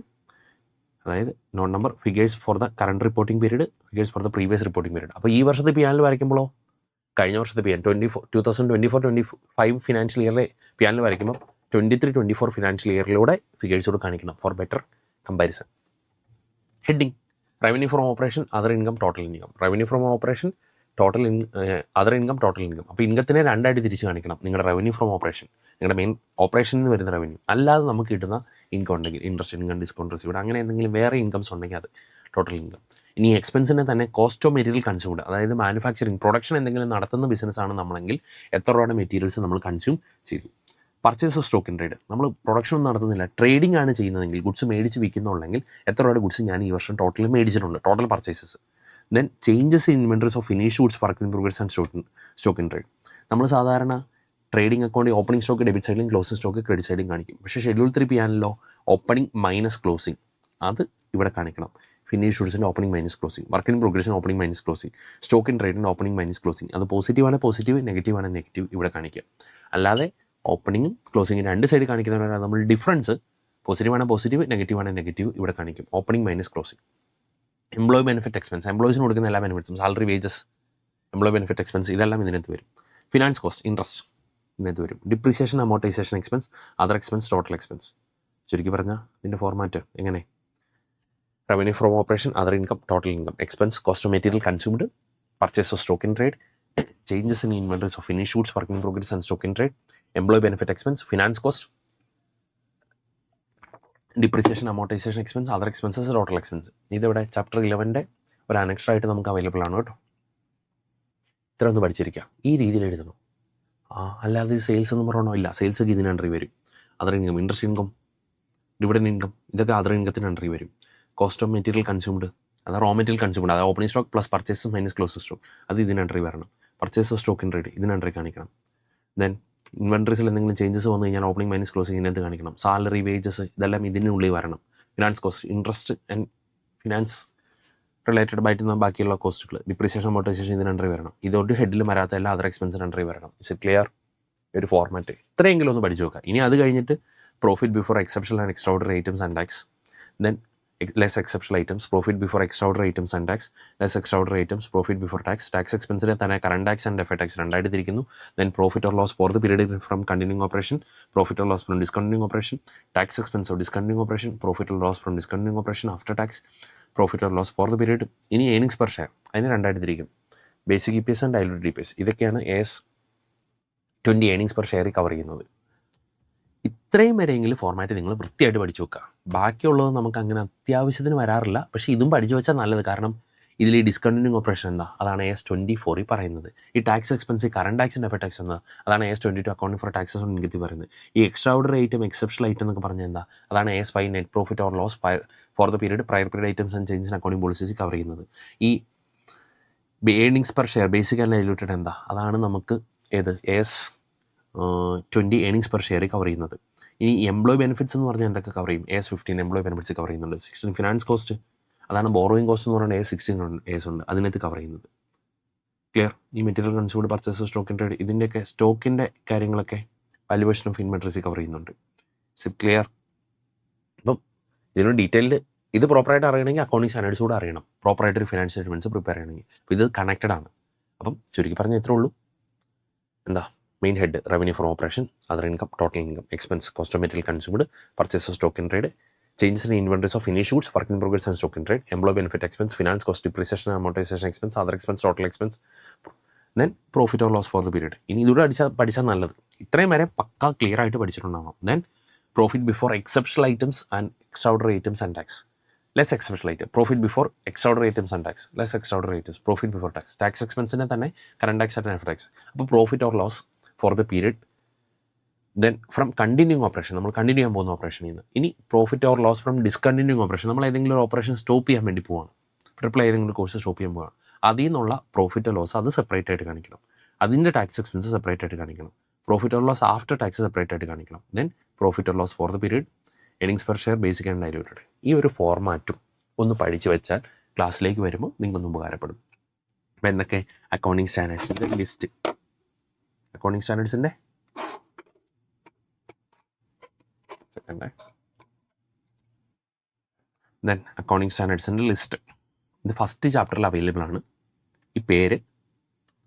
അതായത് note number, figures for the current reporting period, figures for the previous reporting period. അപ്പോൾ ഈ വർഷത്തെ P&L വരയ്ക്കുമ്പോഴോ കഴിഞ്ഞ വർഷത്തെ 2024-25 ഫിനാൻഷ്യൽ ഇയറിലെ P&L വരയ്ക്കുമ്പോൾ 23-24 ഫിനാൻഷ്യൽ ഇയറിലൂടെ ഫിഗേഴ്സോട് കാണിക്കണം four better comparison. Heading revenue from operation, other income, total income. Revenue from operation, other income, total income. അപ്പോൾ ഇൻകത്തിനെ രണ്ടായിട്ട് തിരിച്ച് കാണിക്കണം. നിങ്ങളുടെ റവന്യൂ ഫ്രോം ഓപ്പറേഷൻ, നിങ്ങളുടെ മെയിൻ ഓപ്പറേഷനിൽ നിന്ന് വരുന്ന റവന്യൂ, അല്ലാതെ നമുക്ക് കിട്ടുന്ന ഇൻകം ഉണ്ടെങ്കിൽ ഇൻട്രസ്റ്റ് ഇൻകം, ഡിസ്കൗണ്ട് റിസീവ്ഡ്, അങ്ങനെ എന്തെങ്കിലും വേറെ ഇൻകംസ് ഉണ്ടെങ്കിൽ അത് ടോട്ടൽ ഇൻകം. ഇനി എക്സ്പെൻസിനെ തന്നെ കോസ്റ്റ് ഓഫ് മെറ്റീരിയൽ കൺസ്യൂംഡ്, അതായത് മാനുഫാക്ചറിങ് പ്രൊഡക്ഷൻ എന്തെങ്കിലും നടത്തുന്ന ബിസിനസ്സാണ് നമ്മളെങ്കിൽ എത്ര രൂപയുടെ മെറ്റീരിയൽസ് നമ്മൾ കൺസ്യൂം ചെയ്തു. Purchase of stock in trade, നമ്മൾ പ്രൊഡക്ഷൻ ഒന്നും നടത്തുന്നില്ല, ട്രേഡിംഗ് ആണ് ചെയ്യുന്നതെങ്കിൽ, ഗുഡ്സ് മേടിച്ച് വിൽക്കുന്നുണ്ടെങ്കിൽ എത്ര രൂപയുടെ ഗുഡ്സ് ഞാൻ ഈ വർഷം ടോട്ടൽ മേടിച്ചിട്ടുണ്ട്, total purchases. Then changes in inventories of finished goods, work in progress and stock in trade. നമ്മൾ സാധാരണ trading account opening stock debit സൈഡിലും ക്ലോസിംഗ് സ്റ്റോക്ക് ക്രെഡിറ്റ് സൈഡിലും കാണിക്കും. പക്ഷേ schedule 3 P&L opening minus closing അത് ഇവിടെ കാണിക്കണം. ഫിനിഷ് ഗുഡ്സിൻ്റെ opening minus closing, work in പ്രോഗ്രസിന് opening minus closing, stock in ട്രേഡിൻ്റെ ഓപ്പണിംഗ് മൈനസ് ക്ലോസിംഗ്. അത് പോസിറ്റീവാണ് പോസിറ്റീവ്, നെഗറ്റീവാണ് നെഗറ്റീവ് ഇവിടെ കാണിക്കുക. അല്ലാതെ ഓപ്പണിംഗും ക്ലോസിംഗും രണ്ട് സൈഡ് കാണിക്കുന്നവരാണ് നമ്മൾ ഡിഫറൻസ് പോസിറ്റീവാണ് പോസിറ്റീവ്, നെഗറ്റീവാണ് നെഗറ്റീവ് ഇവിടെ കാണിക്കും. Opening minus closing. Employee benefit expense, എംപ്ലോയിസിന് കൊടുക്കുന്ന എല്ലാ ബെനിഫിറ്റ്സും, salary, wages, employee benefit expense ഇതെല്ലാം ഇതിനകത്ത് വരും. ഫിനാൻസ് കോസ്റ്റ്, ഇൻട്രസ്റ്റ് ഇതിനകത്ത് വരും. Depreciation, amortisation expense, other expense, total expense. ചുരുക്കി പറഞ്ഞാൽ ഇതിൻ്റെ ഫോർമാറ്റ് എങ്ങനെ? Revenue from operation, other income, total income, expense, cost of material consumed, purchase of stock in trade, changes in inventories of finished goods, work in progress and stock in trade, employee benefit expense, finance cost, depreciation, amortisation expense, other expenses, total expense. ഇതിവിടെ chapter 11 ഒരു അനക്സ്റ്റർ ആയിട്ട് നമുക്ക് available ആണ് കേട്ടോ. ഇത്ര ഒന്ന് പഠിച്ചിരിക്കുക. ഈ രീതിയിൽ എഴുതണം. അല്ലാതെ സെയിൽസ് എന്ന് പറയണോ? ഇല്ല, സെയിൽസ് ഒക്കെ ഇതിന് അണ്ടറിൽ വരും. Other income, interest income, dividend income ഇതൊക്കെ അതർ ഇൻകത്തിന് അണ്ടറിൽ വരും. കോസ്റ്റ് ഓഫ് മെറ്റീരിയൽ കൺസ്യൂംഡ്, അത് റോ മെറ്റീരിയൽ കൺസ്യൂംഡ്, അത് opening stock plus purchase minus close stock, അത് ഇതിന് അണ്ടറിൽ വരണം. Purchase of stock in trade ഇതിന് അണ്ടറിൽ കാണിക്കണം. ദെൻ ഇൻവെൻട്രീസിൽ എന്തെങ്കിലും ചേഞ്ചസ് വന്നു കഴിഞ്ഞാൽ ഓപ്പണിംഗ് മൈനസ് ക്ലോസിംഗ് ഇതിനകത്ത് കാണിക്കണം. സാലറി, വേജസ് ഇതെല്ലാം ഇതിനുള്ളിൽ വരണം. Finance cost, interest and finance related ആയിട്ട് ബാക്കിയുള്ള കോസ്റ്റുകൾ, ഡിപ്രീസിയേഷൻ, അമോർട്ടൈസേഷൻ ഇതിന് അണ്ടറിൽ വരണം. ഇതോട്ട് ഹെഡിൽ വരാത്ത എല്ലാ അതർ എക്സ്പെൻസിന് അണ്ടറിൽ വരണം. ഇറ്റ്സ് എ ക്ലിയർ ഒരു ഫോർമാറ്റ്. ഇത്രയെങ്കിലും ഒന്ന് പഠിച്ചു നോക്കുക. ഇനി അത് കഴിഞ്ഞിട്ട് profit before exceptional and extraordinary items and tax, then less exceptional items, profit before extraordinary items and tax, less extraordinary items, profit before tax. Tax എക്സ്പെൻസിനെ തന്നെ current tax and deferred tax രണ്ടായിട്ട് തിരിക്കുന്നു. Then profit or loss for the period from continuing operation, profit or loss from discontinuing operation, tax expense of discontinuing operation, profit or loss from discontinuing operation after tax, profit or loss for the period. ഇനി earnings per share അതിന് രണ്ടായിട്ട് തിരിക്കും. Basic EPS and diluted EPS ഇതൊക്കെയാണ് AS20 earnings per share cover ചെയ്യുന്നത്. ഇത്രയും വരെയെങ്കിലും format നിങ്ങൾ വൃത്തിയായിട്ട് പഠിച്ചു വെക്കുക. ബാക്കിയുള്ളത് നമുക്ക് അങ്ങനെ അത്യാവശ്യത്തിന് വരാറില്ല. പക്ഷേ ഇതും പഠിച്ചു വെച്ചാൽ നല്ലത്. കാരണം ഇതിൽ ഈ ഡിസ്കണ്ടിന്യൂങ് ഓപ്പറേഷൻ എന്താ, അതാണ് AS24 പറയുന്നത്. ഈ ടാക്സ് എക്സ്പെൻസ് കറണ്ട് ടാക്സിൻ്റെ എഫക്ട് ടാക്സ് എന്താ, അതാണ് AS22 accounting for taxes on ഇൻകത്തി പറയുന്നത്. ഈ extraordinary item exceptional item എന്നൊക്കെ പറഞ്ഞാൽ എന്താ, അതാണ് AS5 net profit or loss for the period prior period items and changes in accounting policies cover ചെയ്യുന്നത്. ഈ earnings per share basic and diluted എന്താ, അതാണ് നമുക്ക് ഏത് AS20 earnings per share cover ചെയ്യുന്നത്. ഇനി എംപ്ലോയി ബെനിഫിറ്റ്സ് എന്ന് പറഞ്ഞാൽ എന്തൊക്കെ കവർ ചെയ്യും, AS15 എംപ്ലോയി ബെനിഫിറ്റ്സ് കവർ ചെയ്യുന്നുണ്ട്. 16 ഫിനാൻസ് കോസ്റ്റ്, അതാണ് ബോറോയിങ് കോസ്റ്റ് എന്ന് പറയുന്നത് AS16 ഉണ്ട്, അതിനകത്ത് കവർ ചെയ്യുന്നത്. ക്ലിയർ. ഈ material consumer purchase stock in trade ഇതിൻ്റെയൊക്കെ സ്റ്റോക്കിൻ്റെ കാര്യങ്ങളൊക്കെ വാല്യുവേഷൻ ഓഫ് ഇൻവെൻട്രീസ് കവർ ചെയ്യുന്നുണ്ട്. ക്ലിയർ. അപ്പം ഇതിനൊരു ഡീറ്റെയിൽഡ് ഇത് പ്രോപ്പറായിട്ട് അറിയണമെങ്കിൽ അക്കൗണ്ടിങ് സ്റ്റാൻഡേർഡ്സ് കൂടെ അറിയണം, പ്രോപ്പറായിട്ടൊരു ഫിനാൻഷ്യൽ സ്റ്റേറ്റ്മെൻറ്റ്സ് പ്രിപ്പയർ ചെയ്യണമെങ്കിൽ. അപ്പോൾ ഇത് കണക്റ്റഡ് ആണ്. അപ്പം ചുരുക്കി പറഞ്ഞാൽ ഇത്രേ ഉള്ളൂ. എന്താ main head, revenue from operation, other income, total income, expense, cost of material consumed, purchase of stock in trade, changes in inventories of finish goods, work in progress and stock in trade, employee benefit expense, finance cost, depreciation amortisation expense, other expense, total expense, then profit or loss for the period. ഇനി ഇതുകൂടെ പഠിച്ചാൽ നല്ലത്. ഇത്രയും വരെ പക്ക clear ആയിട്ട് പഠിച്ചിട്ടുണ്ടാവണം. Then profit before exceptional items and extraordinary items and tax, less exceptional item, profit before extraordinary items and tax, less extraordinary items, profit before tax, tax എക്സ്പെൻസിനെ തന്നെ current tax and after tax. അപ്പോൾ profit or loss for the period, then from continuing operation, നമ്മൾ continue ചെയ്യാൻ പോകുന്ന ഓപ്പറേഷനിൽ നിന്ന്. ഇനി profit or loss from discontinuing operation, നമ്മൾ ഏതെങ്കിലും ഒരു ഓപ്പറേഷൻ സ്റ്റോപ്പ് ചെയ്യാൻ വേണ്ടി പോവാണ്, ട്രിപ്പിൾ ഏതെങ്കിലും ഒരു കോഴ്സ് സ്റ്റോപ്പ് ചെയ്യാൻ പോവാണ്, അതിൽ നിന്നുള്ള പ്രോഫിറ്റ് ഓർ ലോസ് അത് സെപ്പറേറ്റ് ആയിട്ട് കാണിക്കണം, അതിൻ്റെ ടാക്സ് എക്സ്പെൻസ് സെപ്പറേറ്റ് ആയിട്ട് കാണിക്കണം, profit or loss after tax separate ആയിട്ട് കാണിക്കണം, then profit or loss for the period, earnings per share, basic and diluted. ഈ ഒരു ഫോർമാറ്റും ഒന്ന് പഠിച്ചു വെച്ചാൽ ക്ലാസ്സിലേക്ക് വരുമ്പോൾ നിങ്ങൾക്കൊന്ന് ഉപകാരപ്പെടും. അപ്പോൾ എന്തൊക്കെ അക്കൗണ്ടിങ് സ്റ്റാൻഡേർഡ്സിൻ്റെ ലിസ്റ്റ്, അക്കൗണ്ടിങ് സ്റ്റാൻഡേർഡ്സിൻ്റെ ദെൻ അക്കൗണ്ടിങ് സ്റ്റാൻഡേർഡ്സിൻ്റെ ലിസ്റ്റ്, ഇത് ഫസ്റ്റ് ചാപ്റ്ററിൽ അവൈലബിൾ ആണ്. ഈ പേര്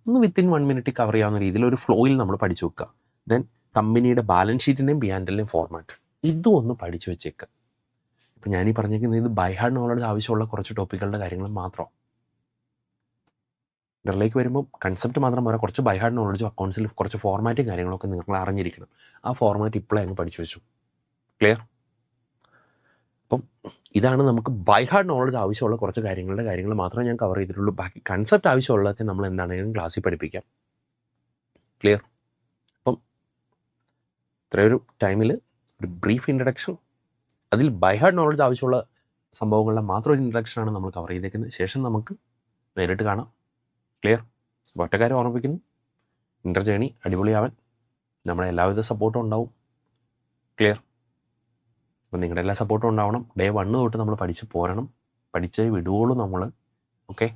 ഒന്ന് വിത്തിൻ 1 മിനിറ്റ് കവർ ചെയ്യാവുന്ന രീതിയിൽ ഒരു ഫ്ലോയിൽ നമ്മൾ പഠിച്ചു വെക്കുക. ദെൻ കമ്പനിയുടെ ബാലൻസ് ഷീറ്റിൻ്റെയും P&L ഫോർമാറ്റ്, ഇതും ഒന്ന് പഠിച്ചു വെച്ചേക്കുക. ഇപ്പം ഞാനീ പറഞ്ഞേക്കുന്നത് ഇത് ബൈ ഹാർഡ് നോളജ് ആവശ്യമുള്ള കുറച്ച് ടോപ്പിക്കുകളുടെ കാര്യങ്ങൾ മാത്രം. ഇതിലേക്ക് വരുമ്പോൾ കൺസെപ്റ്റ് മാത്രം പോരാ, കുറച്ച് ബൈ ഹാർഡ് നോളജും അക്കൗണ്ട്സിൽ കുറച്ച് ഫോർമാറ്റും കാര്യങ്ങളൊക്കെ നിങ്ങൾ അറിഞ്ഞിരിക്കണം. ആ ഫോർമാറ്റ് ഇപ്പോഴേ അങ്ങ് പഠിച്ചു വെച്ചു. ക്ലിയർ. അപ്പം ഇതാണ് നമുക്ക് ബൈ ഹാർഡ് നോളജ് ആവശ്യമുള്ള കുറച്ച് കാര്യങ്ങൾ മാത്രമേ ഞാൻ കവർ ചെയ്തിട്ടുള്ളൂ. ബാക്കി കൺസെപ്റ്റ് ആവശ്യമുള്ളതൊക്കെ നമ്മൾ എന്താണെങ്കിലും ക്ലാസ്സിൽ പഠിപ്പിക്കാം. ക്ലിയർ. അപ്പം ഇത്രയൊരു ടൈമിൽ ഒരു ബ്രീഫ് ഇൻട്രഡക്ഷൻ, അതിൽ ബൈ ഹാർഡ് നോളജ് ആവശ്യമുള്ള സംഭവങ്ങളുടെ മാത്രം ഒരു ഇൻട്രഡക്ഷനാണ് നമ്മൾ കവർ ചെയ്തേക്കുന്നത്. ശേഷം നമുക്ക് നേരിട്ട് കാണാം. ക്ലിയർ. അപ്പോൾ ഒറ്റക്കാര്യം ഓർമ്മിപ്പിക്കുന്നു, ഇൻ്റർ ജേണി അടിപൊളിയാവാൻ നമ്മുടെ എല്ലാവിധ സപ്പോർട്ടും ഉണ്ടാവും. ക്ലിയർ. അപ്പോൾ നിങ്ങളുടെ എല്ലാ സപ്പോർട്ടും ഉണ്ടാവണം. ഡേ 1 തൊട്ട് നമ്മൾ പഠിച്ച് പോരണം, പഠിച്ചേ വിടുകയുള്ളൂ നമ്മൾ. ഓക്കെ.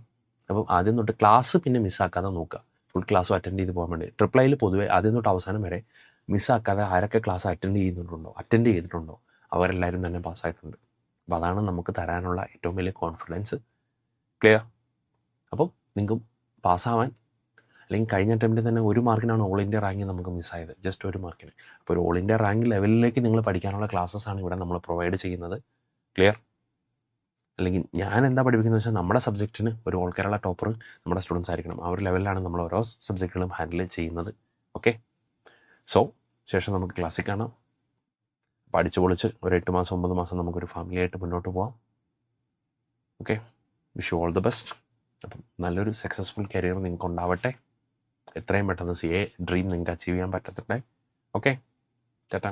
അപ്പം ആദ്യം തൊട്ട് ക്ലാസ് പിന്നെ മിസ്സാക്കാതെ നോക്കുക, ഫുൾ ക്ലാസ്സും അറ്റൻഡ് ചെയ്ത് പോകാൻ വേണ്ടി. ട്രിപ്പിൾ ഐയിൽ പൊതുവേ ആദ്യം തൊട്ട് അവസാനം വരെ മിസ്സാക്കാതെ ആരൊക്കെ ക്ലാസ് അറ്റൻഡ് ചെയ്തിട്ടുണ്ടോ അവരെല്ലാവരും തന്നെ പാസ്സായിട്ടുണ്ട്. അപ്പോൾ അതാണ് നമുക്ക് തരാനുള്ള ഏറ്റവും വലിയ കോൺഫിഡൻസ്. ക്ലിയർ. അപ്പം നിങ്ങൾക്കും പാസ്സാവാൻ, അല്ലെങ്കിൽ കഴിഞ്ഞ അറ്റംപ്റ്റിൽ തന്നെ 1 മാർക്കിനാണ് ഓൾ ഇന്ത്യ റാങ്ക് നമുക്ക് മിസ്സായത്, ജസ്റ്റ് 1 മാർക്കിന്. അപ്പോൾ ഒരു ഓൾ ഇന്ത്യ റാങ്ക് ലെവലിലേക്ക് നിങ്ങൾ പഠിക്കാനുള്ള ക്ലാസ്സസാണ് ഇവിടെ നമ്മൾ പ്രൊവൈഡ് ചെയ്യുന്നത്. ക്ലിയർ. അല്ലെങ്കിൽ ഞാൻ എന്താ പഠിപ്പിക്കുന്നത് വെച്ചാൽ നമ്മുടെ സബ്ജക്റ്റിന് ഒരു ഓൾ കേരള ടോപ്പർ നമ്മുടെ സ്റ്റുഡൻസ് ആയിരിക്കണം. ആ ഒരു ലെവലിലാണ് നമ്മൾ ഓരോ സബ്ജക്റ്റുകളും ഹാൻഡിൽ ചെയ്യുന്നത്. ഓക്കെ. സോ ശേഷം നമുക്ക് ക്ലാസ്സിൽ കാണാം. പഠിച്ചു പൊളിച്ച് ഒരു 8 മാസം 9 മാസം നമുക്കൊരു ഫാമിലി ആയിട്ട് മുന്നോട്ട് പോകാം. Okay. Wish you all the best. അപ്പം നല്ലൊരു സക്സസ്ഫുൾ കരിയർ നിങ്ങൾക്ക് ഉണ്ടാവട്ടെ. എത്രയും പെട്ടെന്ന് CA ഡ്രീം നിങ്ങൾക്ക് അച്ചീവ് ചെയ്യാൻ പറ്റത്തില്ലേ. ഓക്കെ. ടാറ്റാ.